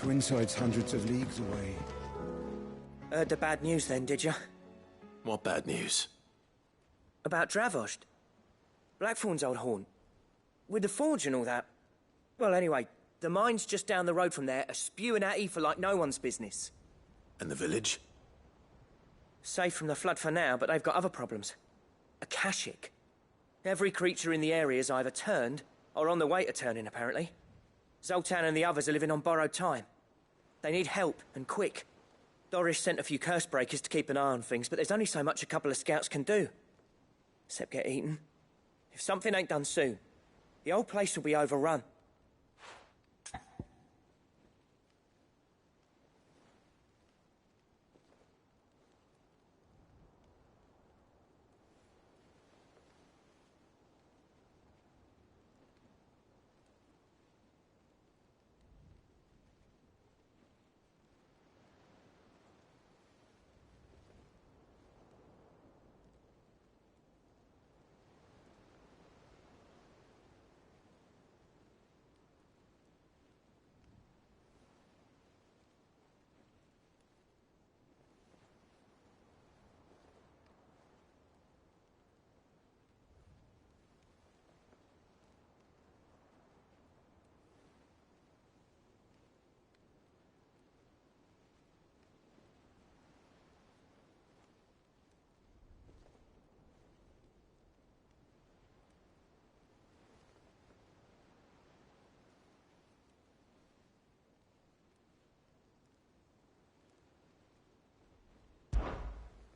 Twinside's hundreds of leagues away. Heard the bad news then, did you? What bad news? About Dravost. Blackthorn's old haunt. With the forge and all that. Well, anyway, the mine's just down the road from there are spewing at Aoife like no one's business. And the village? Safe from the flood for now, but they've got other problems. Akashic. Every creature in the area's either turned, or on the way to turning, apparently. Zoltan and the others are living on borrowed time. They need help, and quick. Doris sent a few curse breakers to keep an eye on things, but there's only so much a couple of scouts can do. Except get eaten. If something ain't done soon, the old place will be overrun.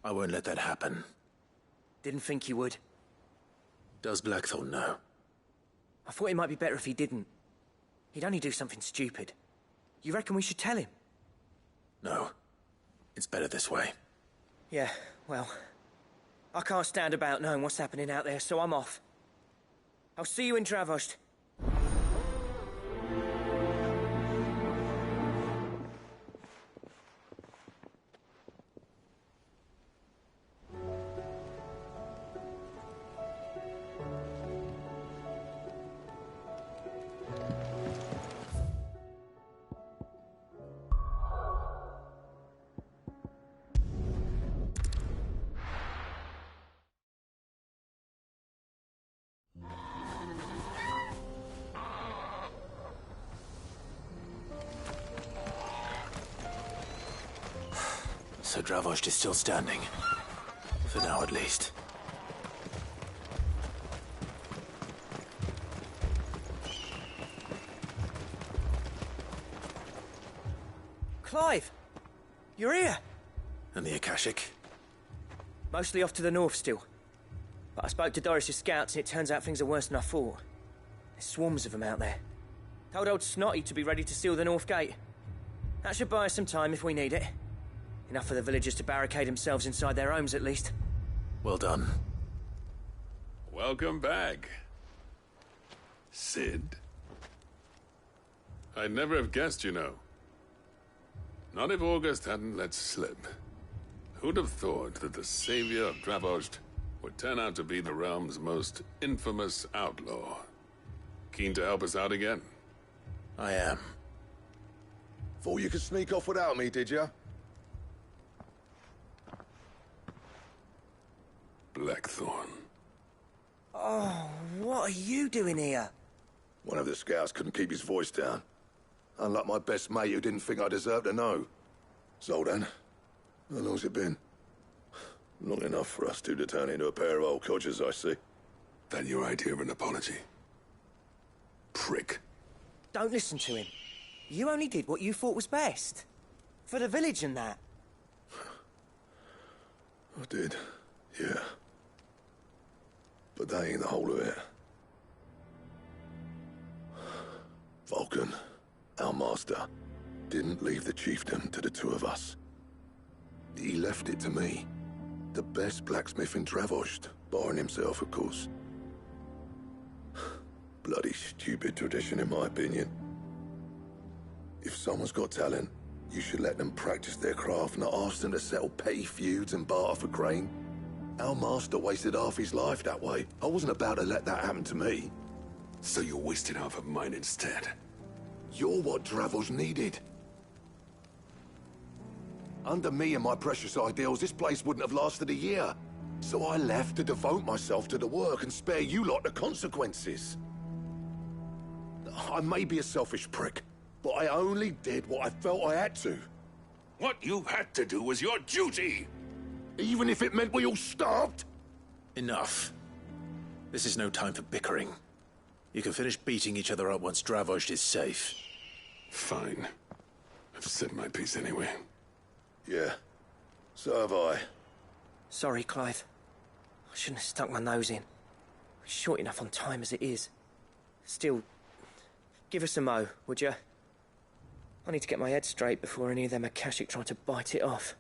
I won't let that happen. Didn't think you would. Does Blackthorn know? I thought it might be better if he didn't. He'd only do something stupid. You reckon we should tell him? No. It's better this way. Yeah, well... I can't stand about knowing what's happening out there, so I'm off. I'll see you in Dravost. So Dravost is still standing. For now, at least. Clive! You're here! And the Akashic? Mostly off to the north still. But I spoke to Doris's scouts and it turns out things are worse than I thought. There's swarms of them out there. Told old Snotty to be ready to seal the north gate. That should buy us some time if we need it. Enough for the villagers to barricade themselves inside their homes at least. Well done. Welcome back. Sid? I'd never have guessed, you know. Not if August hadn't let slip. Who'd have thought that the savior of Dravost would turn out to be the realm's most infamous outlaw? Keen to help us out again? I am. Thought you could sneak off without me, did ya? Blackthorn. Oh, what are you doing here? One of the scouts couldn't keep his voice down. Unlike my best mate who didn't think I deserved to know. Zoldan, how long's it been? Long enough for us two to turn into a pair of old codgers, I see. That your idea of an apology? Prick. Don't listen to him. You only did what you thought was best. For the village and that. I did, yeah. But that ain't the whole of it. Vulcan, our master, didn't leave the chiefdom to the two of us. He left it to me. The best blacksmith in Dravost, barring himself, of course. Bloody stupid tradition, in my opinion. If someone's got talent, you should let them practice their craft, not ask them to settle petty feuds and barter for grain. Our master wasted half his life that way. I wasn't about to let that happen to me. So you wasted half of mine instead? You're what Dravost needed. Under me and my precious ideals, this place wouldn't have lasted a year. So I left to devote myself to the work and spare you lot the consequences. I may be a selfish prick, but I only did what I felt I had to. What you had to do was your duty! Even if it meant we all starved? Enough. This is no time for bickering. You can finish beating each other up once Dravost is safe. Fine. I've said my piece anyway. Yeah, so have I. Sorry, Clive. I shouldn't have stuck my nose in. We're short enough on time as it is. Still, give us a mo, would you? I need to get my head straight before any of them Akashic try to bite it off.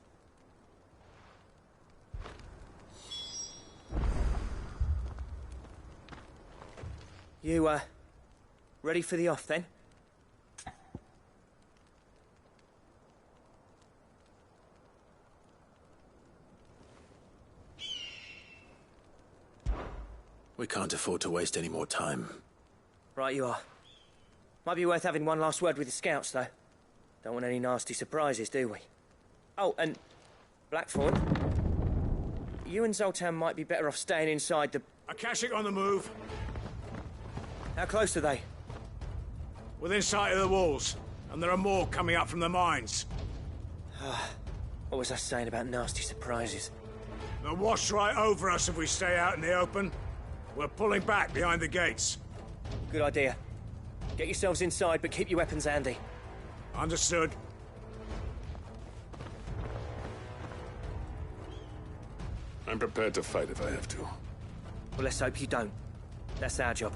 You, ready for the off, then? We can't afford to waste any more time. Right you are. Might be worth having one last word with the scouts, though. Don't want any nasty surprises, do we? Oh, and Blackthorn, you and Zoltan might be better off staying inside the... Akashic on the move. How close are they? Within sight of the walls, and there are more coming up from the mines. What was I saying about nasty surprises? They'll wash right over us if we stay out in the open. We're pulling back behind the gates. Good idea. Get yourselves inside, but keep your weapons handy. Understood. I'm prepared to fight if I have to. Well, let's hope you don't. That's our job.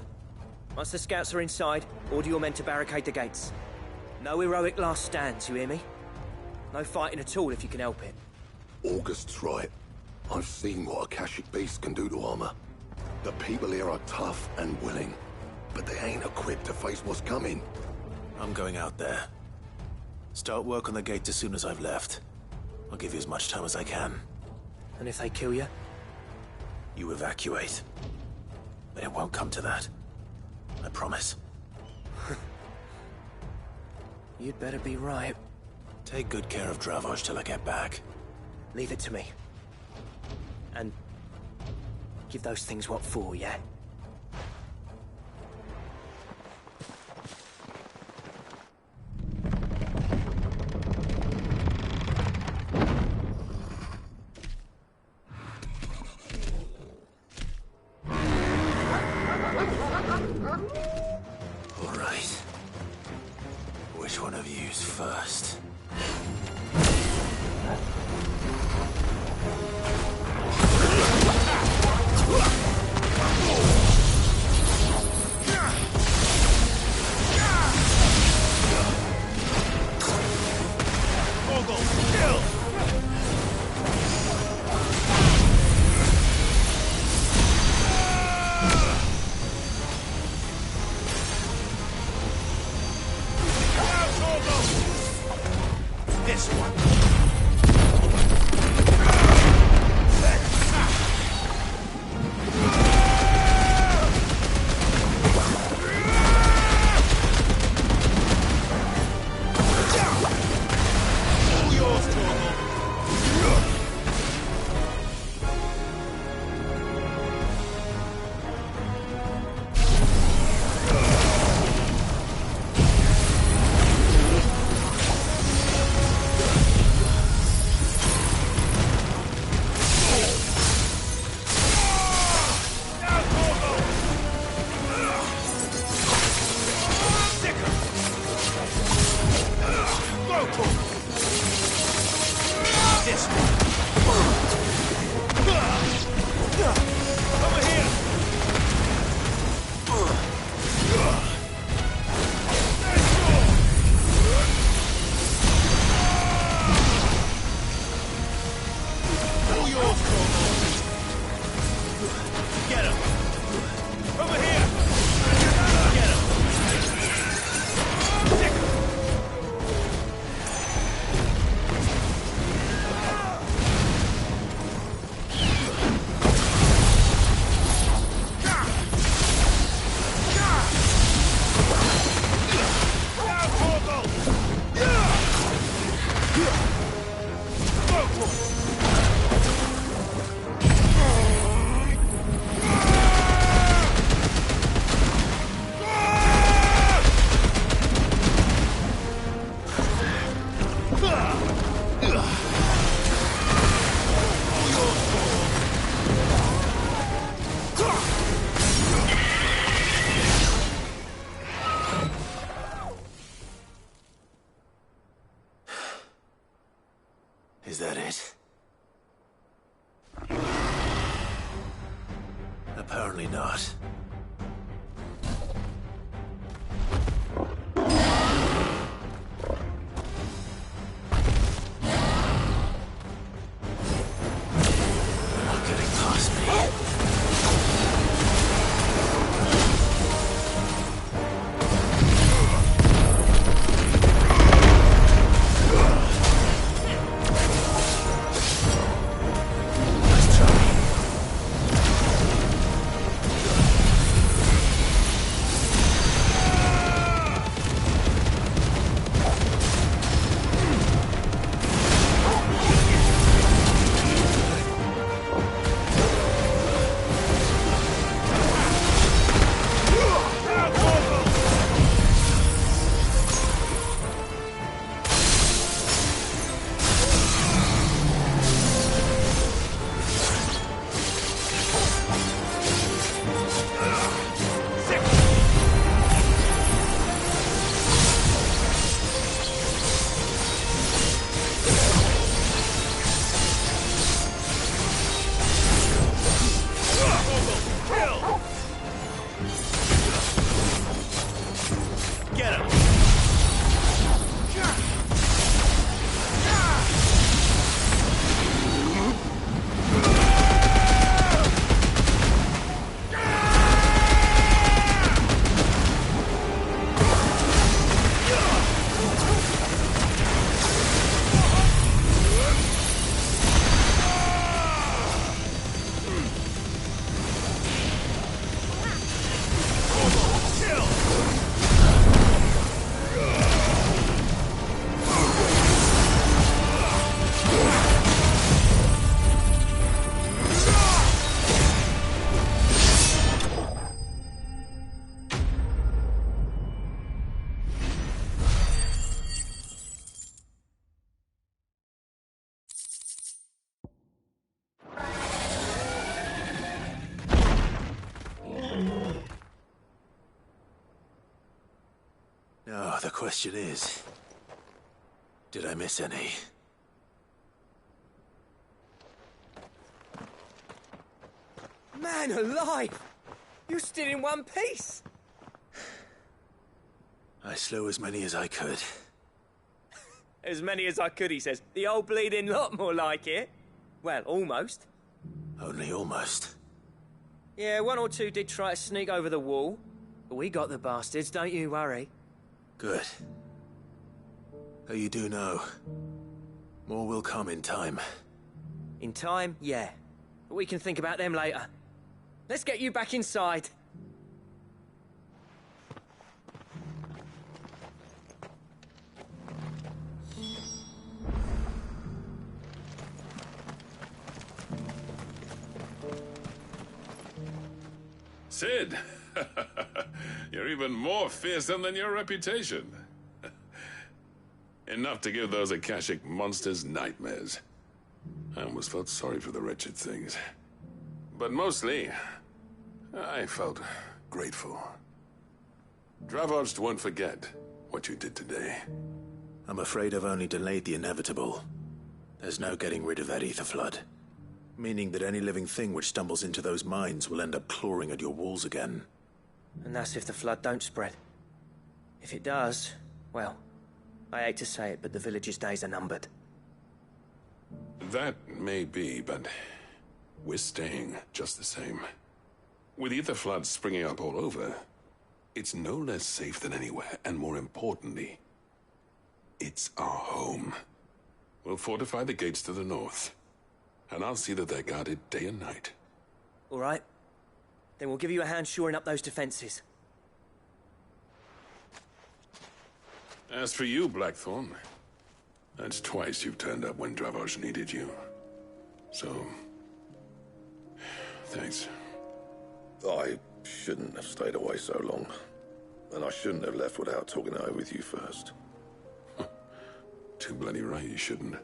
Once the scouts are inside, order your men to barricade the gates. No heroic last stands, you hear me? No fighting at all if you can help it. August's right. I've seen what Akashic beasts can do to armor. The people here are tough and willing, but they ain't equipped to face what's coming. I'm going out there. Start work on the gate as soon as I've left. I'll give you as much time as I can. And if they kill you? You evacuate. But it won't come to that. I promise. You'd better be right. Take good care of Dravost till I get back. Leave it to me. And give those things what for, yeah? All right. Which one of you's first? This one. question is, did I miss any? Man alive! You're still in one piece! I slew as many as I could. As many as I could, he says. The old bleeding lot, more like it. Well, almost. Only almost. Yeah, one or two did try to sneak over the wall. But we got the bastards, don't you worry. Good. Though you do know, more will come in time. In time, yeah. But we can think about them later. Let's get you back inside. Sid! You're even more fearsome than your reputation. Enough to give those Akashic monsters nightmares. I almost felt sorry for the wretched things. But mostly, I felt grateful. Dravoged won't forget what you did today. I'm afraid I've only delayed the inevitable. There's no getting rid of that ether flood. Meaning that any living thing which stumbles into those mines will end up clawing at your walls again. And that's if the flood don't spread. If it does, well, I hate to say it, but the village's days are numbered. That may be, but we're staying just the same. With ether floods springing up all over, it's no less safe than anywhere, and more importantly, it's our home. We'll fortify the gates to the north. And I'll see that they're guarded day and night. All right. Then we'll give you a hand shoring up those defenses. As for you, Blackthorn, that's twice you've turned up when Dravos needed you. So, thanks. I shouldn't have stayed away so long. And I shouldn't have left without talking it over with you first. Too bloody right you shouldn't.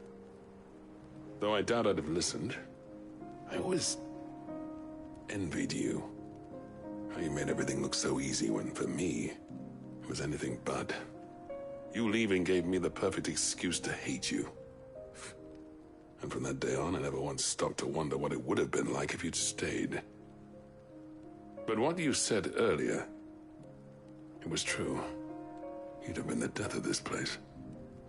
Though I doubt I'd have listened. I always envied you. How you made everything look so easy when, for me, it was anything but. You leaving gave me the perfect excuse to hate you. And from that day on, I never once stopped to wonder what it would have been like if you'd stayed. But what you said earlier, it was true. You'd have been the death of this place.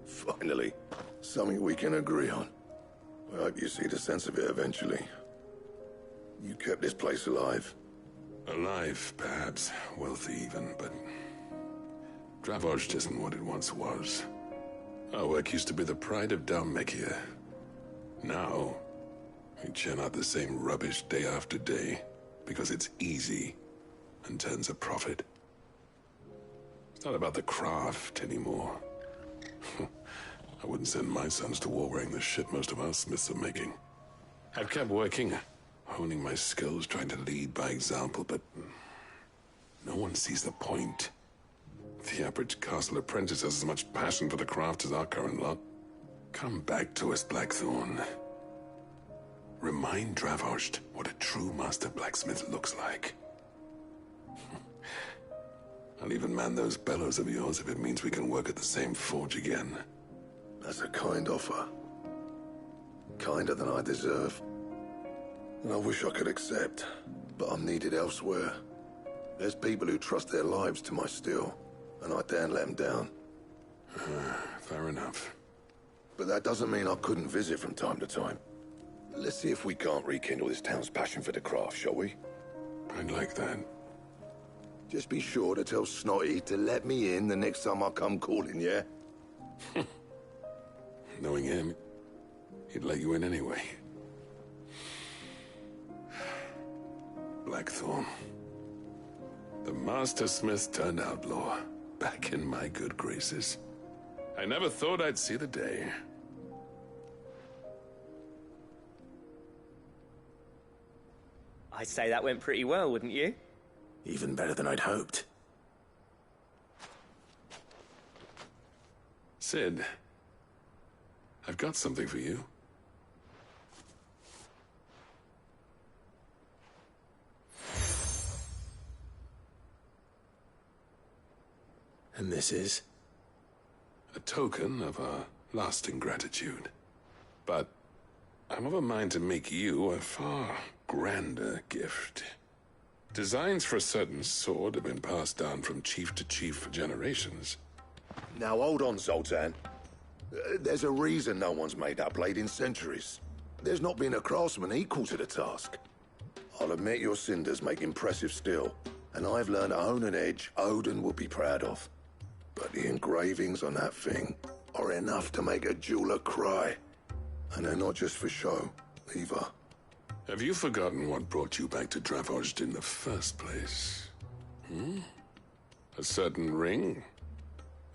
Finally, something we can agree on. I hope you see the sense of it eventually. You kept this place alive. Alive, perhaps. Wealthy even, but Dravoged isn't what it once was. Our work used to be the pride of Dalmekia. Now, we churn out the same rubbish day after day because it's easy and turns a profit. It's not about the craft anymore. I wouldn't send my sons to war wearing the shit most of our smiths are making. I've kept working, honing my skills, trying to lead by example, but no one sees the point. The average castle apprentice has as much passion for the craft as our current lot. Come back to us, Blackthorn. Remind Dravoged what a true master blacksmith looks like. I'll even man those bellows of yours if it means we can work at the same forge again. That's a kind offer. Kinder than I deserve. And I wish I could accept, but I'm needed elsewhere. There's people who trust their lives to my steel, and I daren't let them down. Fair enough. But that doesn't mean I couldn't visit from time to time. Let's see if we can't rekindle this town's passion for the craft, shall we? I'd like that. Just be sure to tell Snotty to let me in the next time I come calling, yeah? Knowing him, he'd let you in anyway. Blackthorn. The Master Smith turned outlaw, back in my good graces. I never thought I'd see the day. I'd say that went pretty well, wouldn't you? Even better than I'd hoped. Sid, I've got something for you. And this is? A token of our lasting gratitude. But I'm of a mind to make you a far grander gift. Designs for a certain sword have been passed down from chief to chief for generations. Now hold on, Zoltan. There's a reason no one's made that blade in centuries. There's not been a craftsman equal to the task. I'll admit your cinders make impressive steel, and I've learned to own an edge Odin will be proud of. But the engravings on that thing are enough to make a jeweler cry. And they're not just for show, either. Have you forgotten what brought you back to Dravozd in the first place? A certain ring?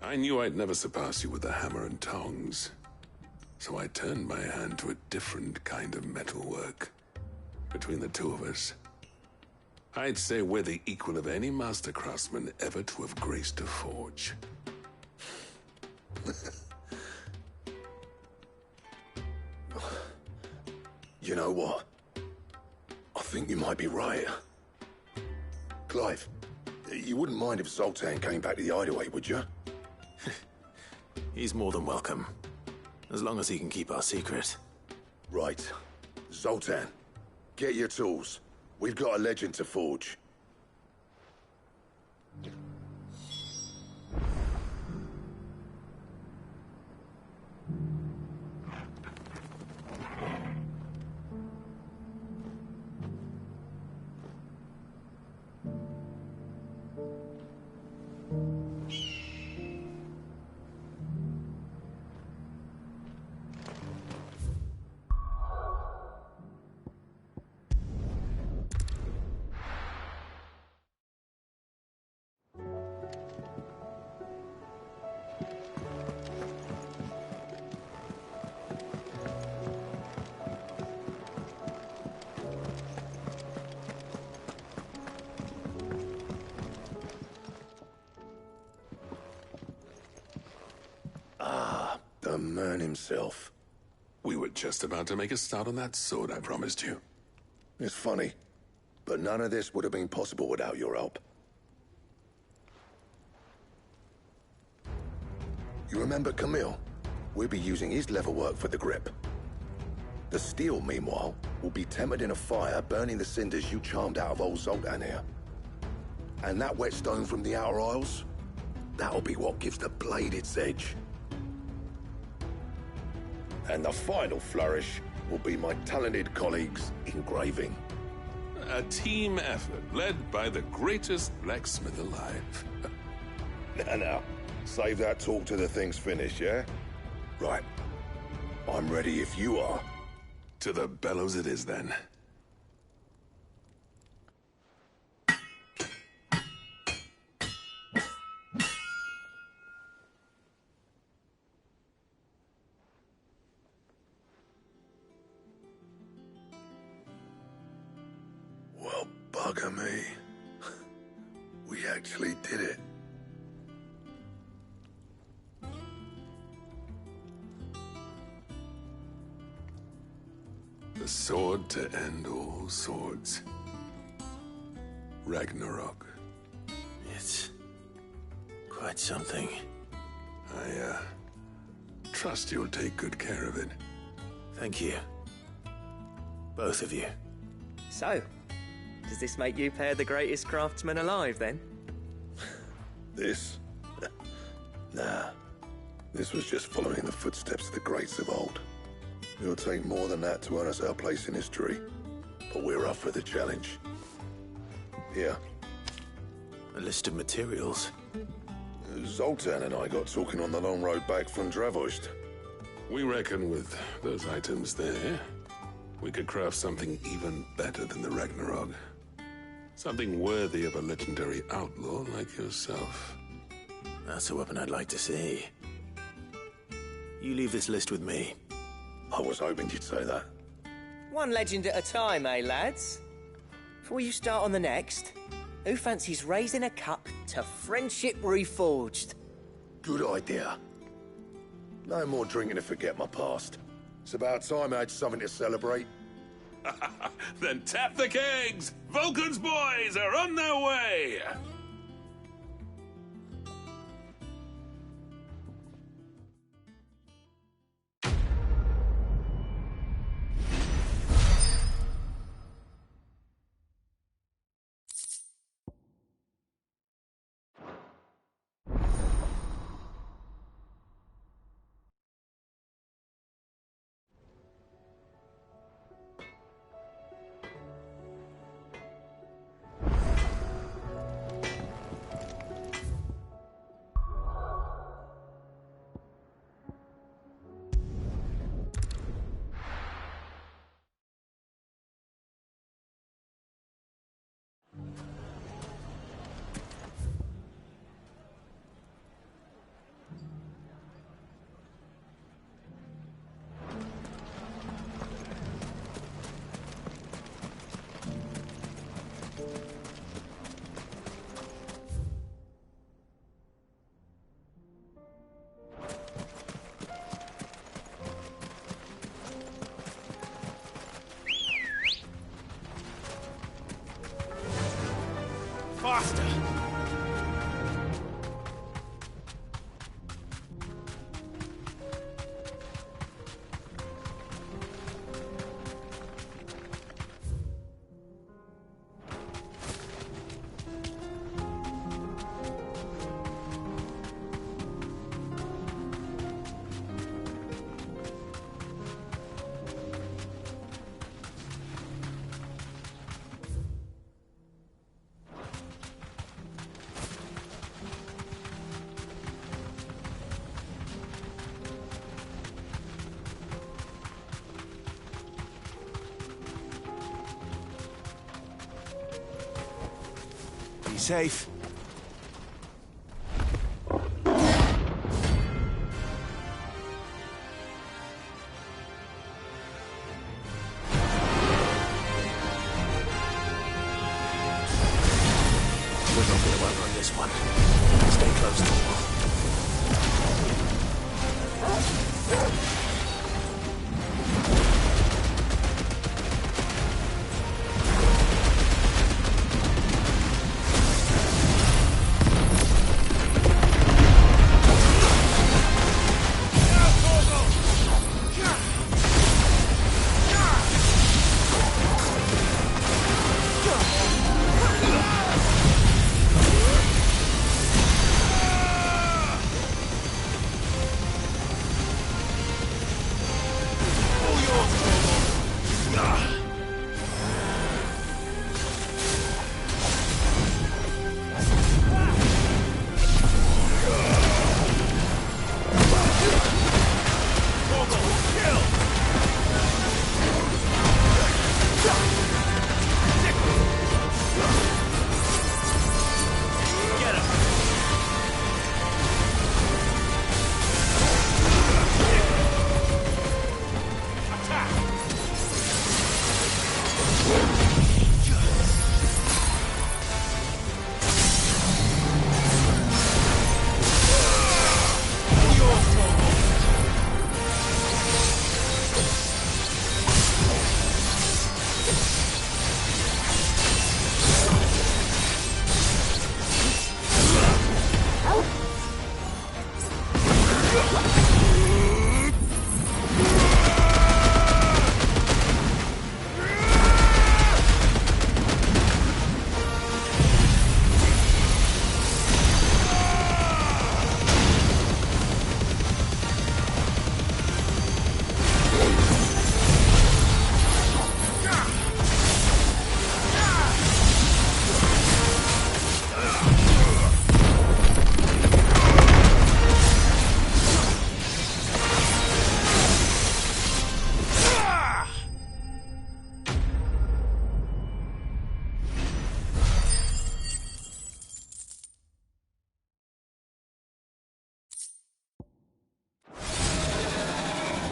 I knew I'd never surpass you with the hammer and tongs. So I turned my hand to a different kind of metalwork. Between the two of us, I'd say we're the equal of any master craftsman ever to have graced a forge. You know what? I think you might be right. Clive, you wouldn't mind if Zoltan came back to the hideaway, would you? He's more than welcome. As long as he can keep our secret. Right. Zoltan, get your tools. We've got a legend to forge. The man himself. We were just about to make a start on that sword I promised you. It's funny, but none of this would have been possible without your help. You remember Camille? We'll be using his leatherwork for the grip. The steel, meanwhile, will be tempered in a fire, burning the cinders you charmed out of old Zoltan here. And that whetstone from the Outer Isles? That'll be what gives the blade its edge. And the final flourish will be my talented colleagues' engraving. A team effort led by the greatest blacksmith alive. Now, save that talk till the thing's finished, yeah? Right. I'm ready if you are. To the bellows it is, then. Well, bugger me. We actually did it. The sword to end all swords. Ragnarok. It's quite something. I trust you'll take good care of it. Thank you. Both of you. So, does this make you pair the greatest craftsmen alive, then? This? Nah. This was just following the footsteps of the greats of old. It'll take more than that to earn us our place in history. But we're up for the challenge. Here. A list of materials. Zoltan and I got talking on the long road back from Dravozd. We reckon with those items there, we could craft something even better than the Ragnarok. Something worthy of a legendary outlaw like yourself. That's a weapon I'd like to see. You leave this list with me. I was hoping you'd say that. One legend at a time, eh, lads? Before you start on the next, who fancies raising a cup to friendship reforged? Good idea. No more drinking to forget my past. It's about time I had something to celebrate. Then tap the kegs! Vulcan's boys are on their way! safe. We're not going to outrun this one. Stay close to the wall.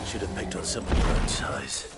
Should have picked on someone your own size.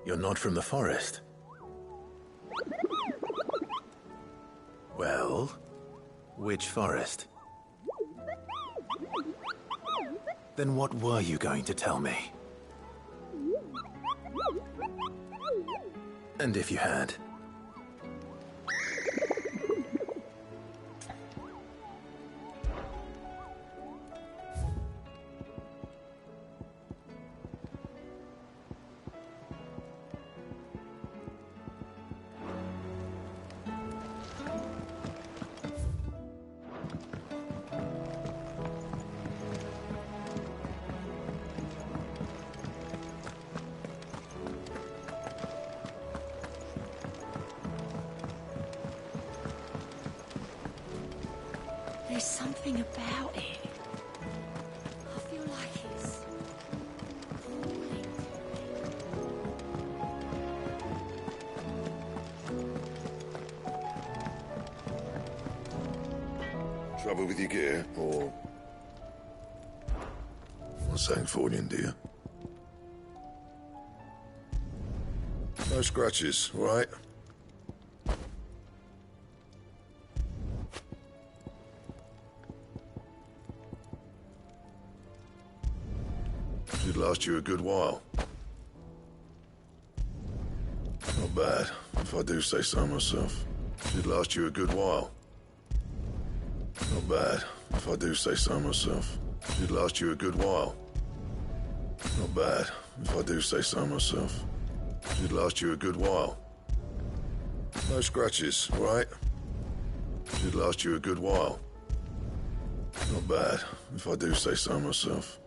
You're not from the forest. Well, which forest? Then what were you going to tell me? And if you had? There's something about it. I feel like it's calling me. Trouble with your gear, or... Not saying for you, do you? No scratches, all right? it. Should last you a good while. Not bad, if I do say so myself. Should last you a good while. Not bad, if I do say so myself. Should last you a good while. Not bad, if I do say so myself. Should last you a good while. No scratches, right? Should last you a good while. Not bad, if I do say so myself.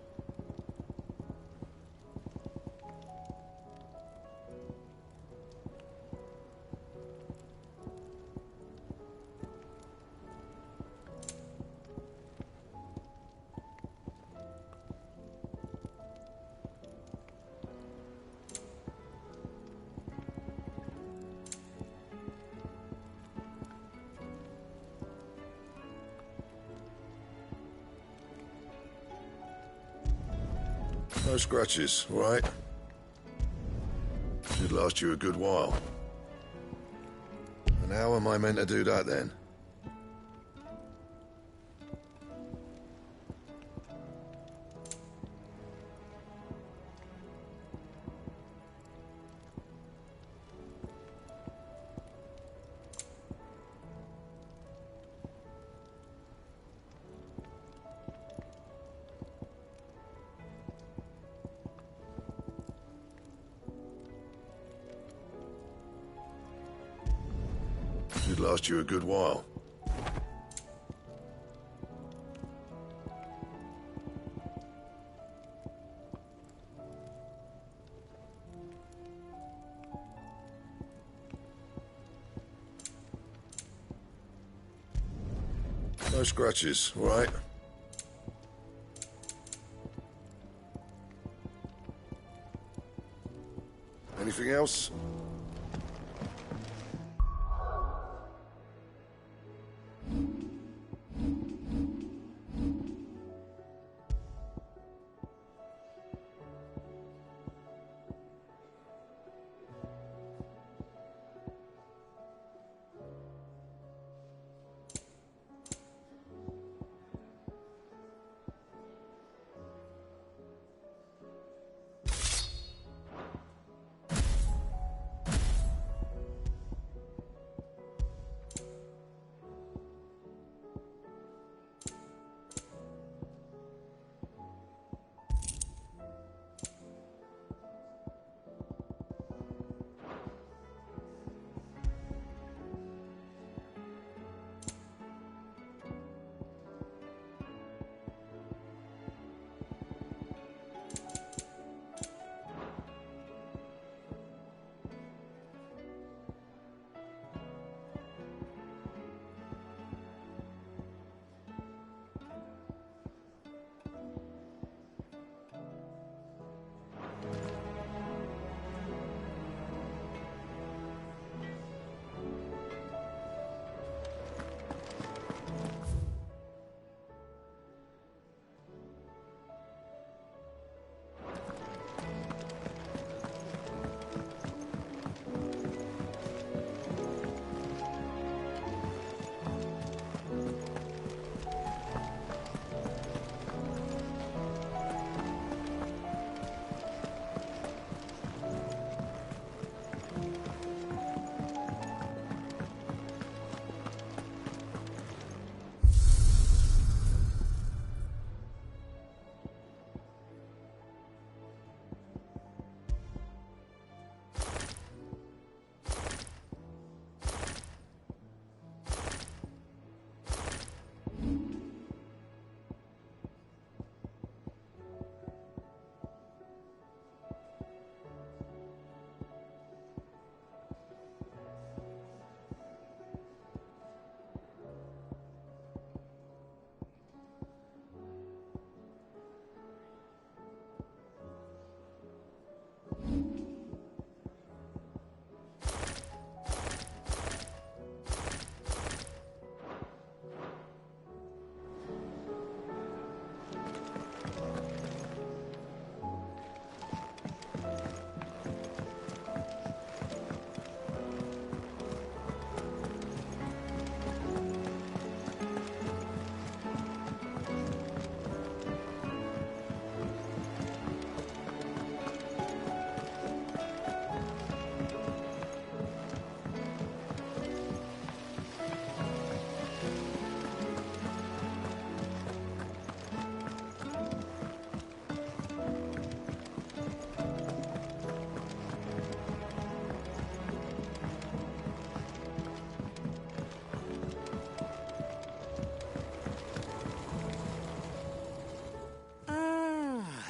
No scratches, right? Should last you a good while. And how am I meant to do that then? Should last you a good while. No scratches, right? Anything else?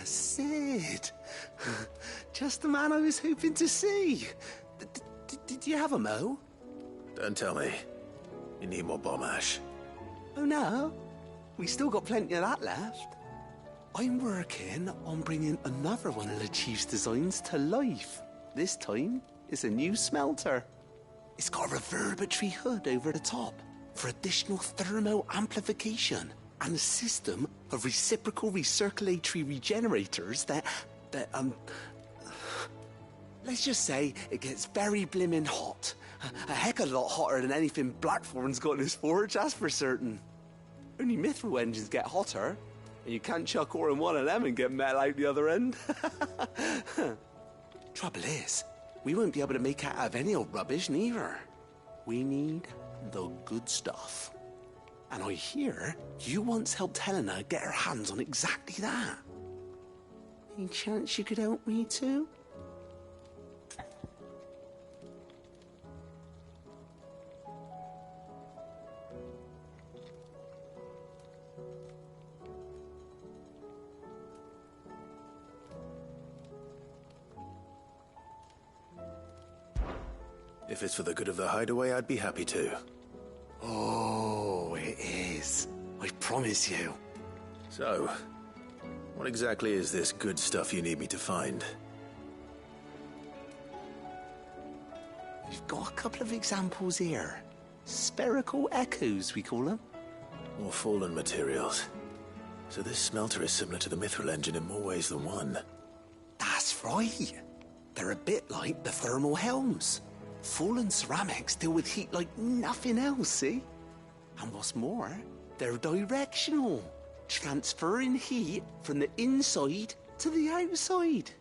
Sid. Just the man I was hoping to see. Did you have a mo? Don't tell me. You need more bomb ash. Oh no, we still got plenty of that left. I'm working on bringing another one of the Chief's designs to life. This time, it's a new smelter. It's got a reverberatory hood over the top for additional thermo amplification and a system of reciprocal recirculatory regenerators that let's just say it gets very blimmin' hot. A heck of a lot hotter than anything Blackthorn's got in his forge, that's for certain. Only mithril engines get hotter, and you can't chuck ore in one of them and get metal out the other end. Trouble is, we won't be able to make it out of any old rubbish, neither. We need the good stuff. And I hear you once helped Helena get her hands on exactly that. Any chance you could help me too? If it's for the good of the hideaway, I'd be happy to. Oh, it is. I promise you. So, what exactly is this good stuff you need me to find? We've got a couple of examples here. Spherical echoes, we call them. More fallen materials. So this smelter is similar to the mithril engine in more ways than one. That's right. They're a bit like the thermal helms. Fallen ceramics deal with heat like nothing else, see? And what's more, they're directional, transferring heat from the inside to the outside.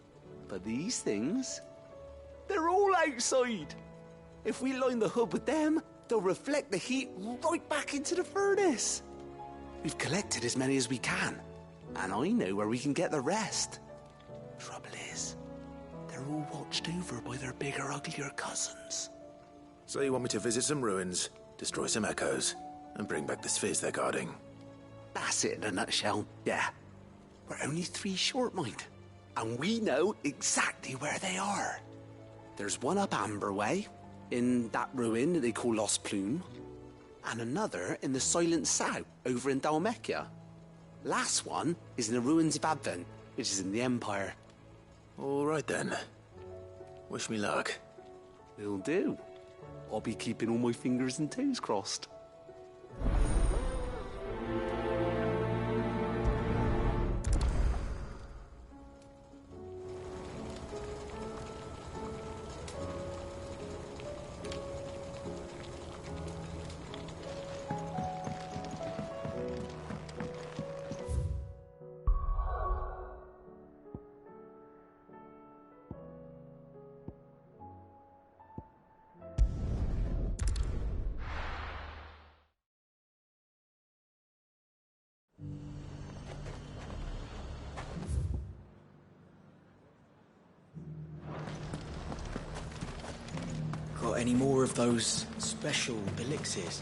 But these things, they're all outside. If we line the hood with them, they'll reflect the heat right back into the furnace. We've collected as many as we can, and I know where we can get the rest. Trouble is, they're all watched over by their bigger, uglier cousins. So you want me to visit some ruins, destroy some echoes, and bring back the spheres they're guarding? That's it in a nutshell, yeah. We're only 3 short, mind. And we know exactly where they are. There's one up Amber Way, in that ruin that they call Lost Plume, and another in the Silent South, over in Dalmekia. Last one is in the ruins of Advent, which is in the Empire. All right then. Wish me luck. Will do. I'll be keeping all my fingers and toes crossed. Got any more of those special elixirs?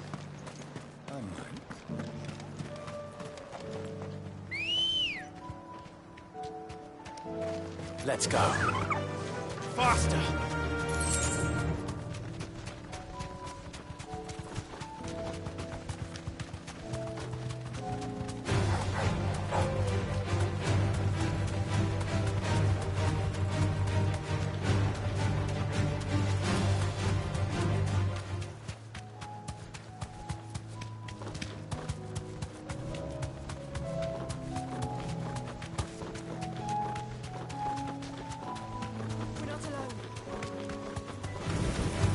Let's go. Faster!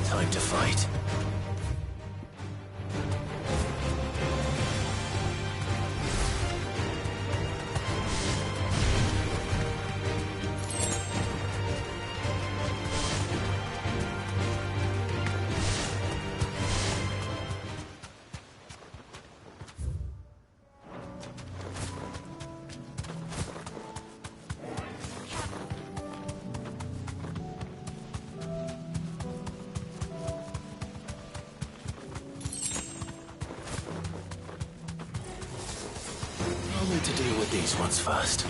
Time to fight. I'll need to deal with these ones first.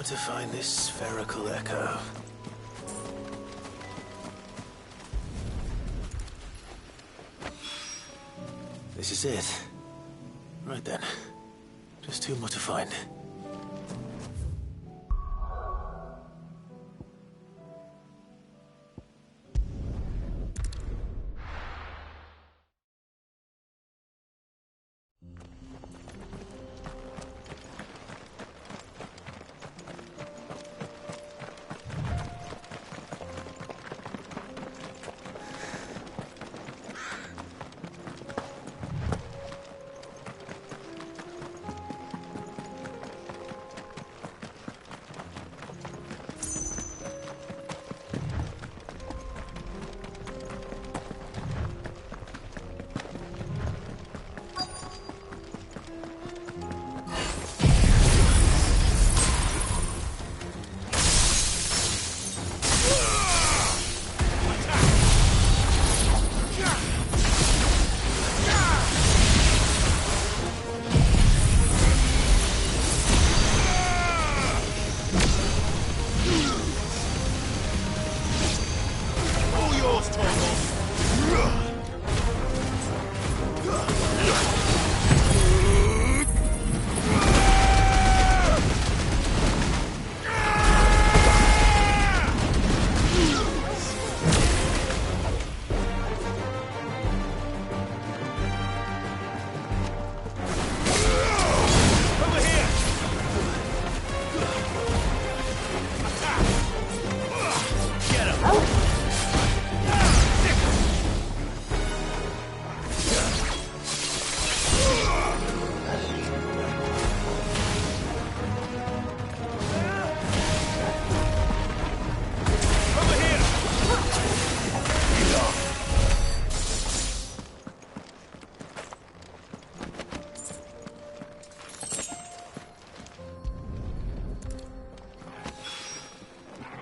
To find this spherical echo. This is it. Right then. Just two more to find.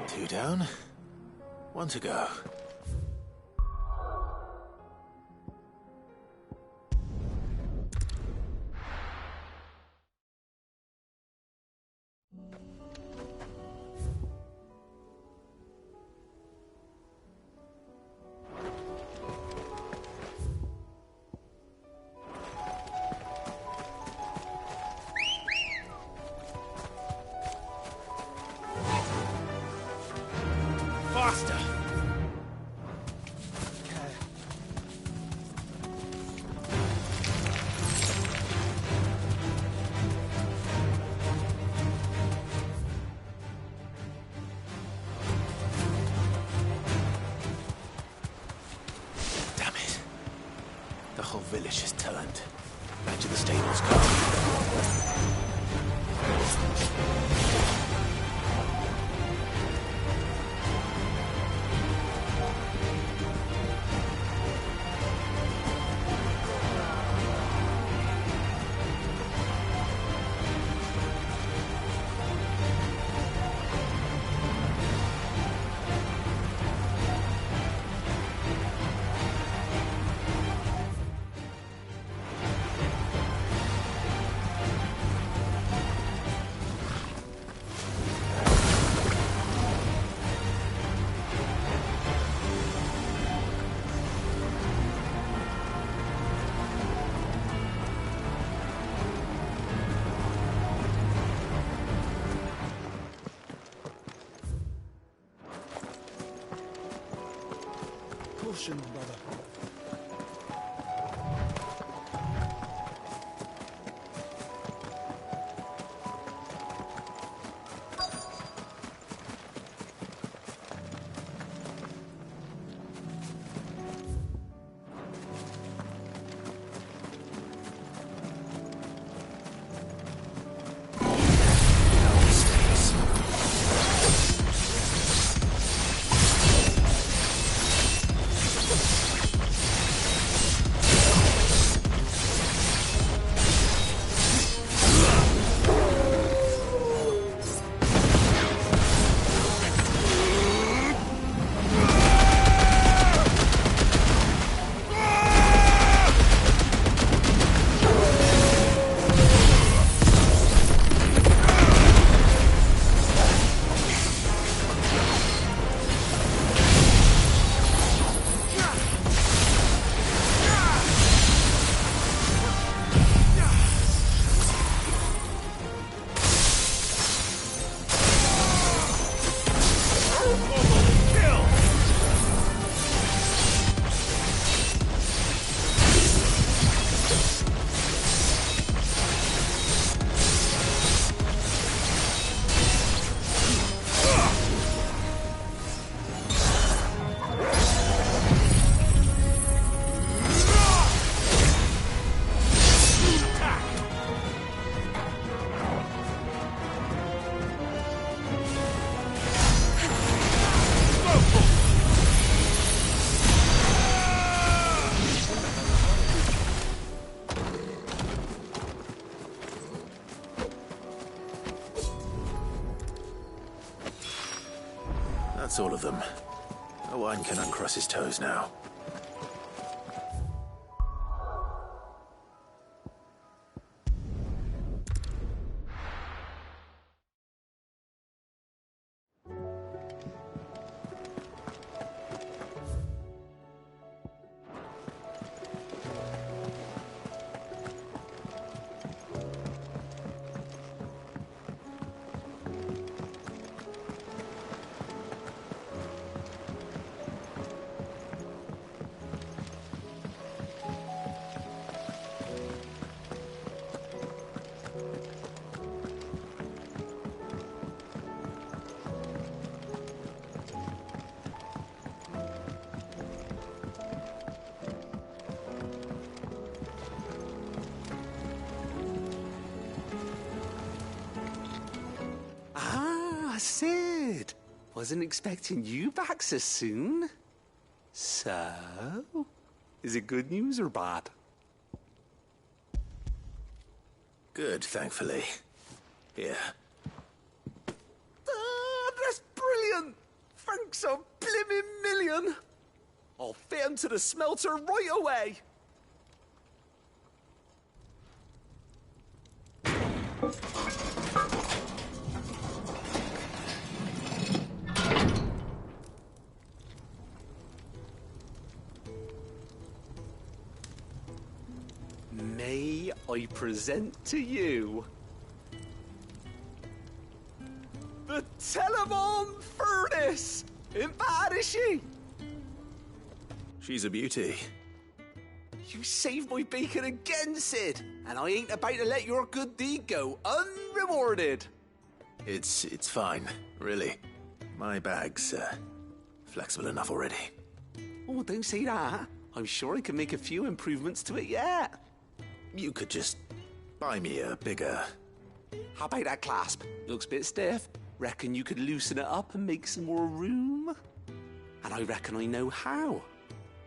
Two down, one to go. Faster! Damn it. The whole village has turned. Back to the stables come. caution, brother. That's all of them. No one can uncross his toes now. Sid! Wasn't expecting you back so soon. So, is it good news or bad? Good, thankfully. Here. That's brilliant! Thanks a blimmin' million! I'll fit 'em to the smelter right away! May I present to you the Telemon Furnace? Ain't bad, is she? She's a beauty. You saved my bacon again, Sid, and I ain't about to let your good deed go unrewarded. It's fine, really. My bag's flexible enough already. Oh, don't say that. I'm sure I can make a few improvements to it yet. You could just buy me a bigger... How about that clasp? Looks a bit stiff. Reckon you could loosen it up and make some more room? And I reckon I know how.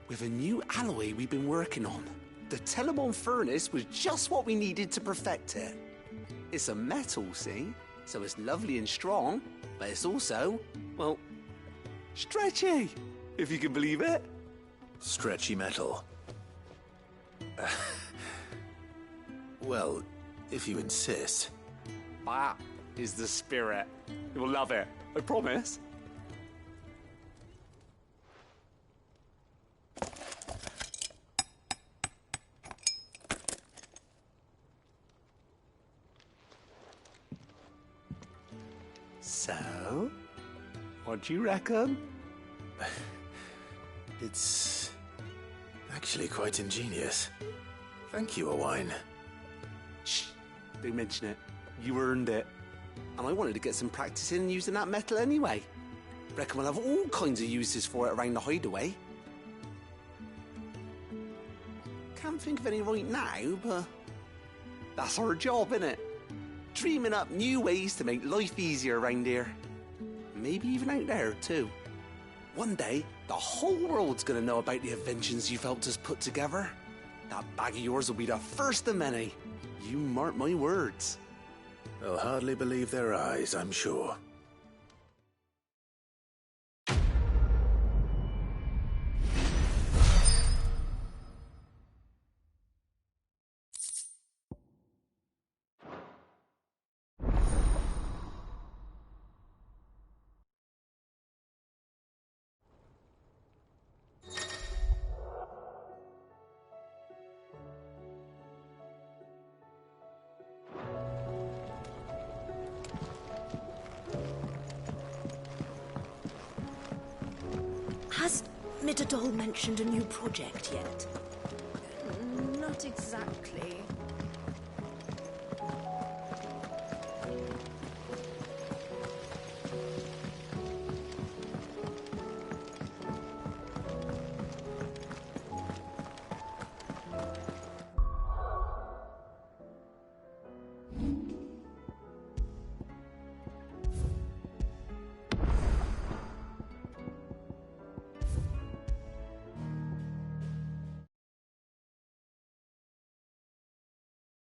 With a new alloy we've been working on. The Telemon Furnace was just what we needed to perfect it. It's a metal, see? So it's lovely and strong, but it's also, well, stretchy, if you can believe it. Stretchy metal. Well, if you insist. That is the spirit. You'll love it, I promise. So, what do you reckon? It's actually quite ingenious. Thank you, Owain. Shh, don't mention it. You earned it. And I wanted to get some practice in using that metal anyway. Reckon we'll have all kinds of uses for it around the hideaway. Can't think of any right now, but that's our job, innit? Dreaming up new ways to make life easier around here. Maybe even out there, too. One day, the whole world's gonna know about the inventions you've helped us put together. That bag of yours will be the first of many. You mark my words. They'll hardly believe their eyes, I'm sure. Has Midadol mentioned a new project yet? Not exactly.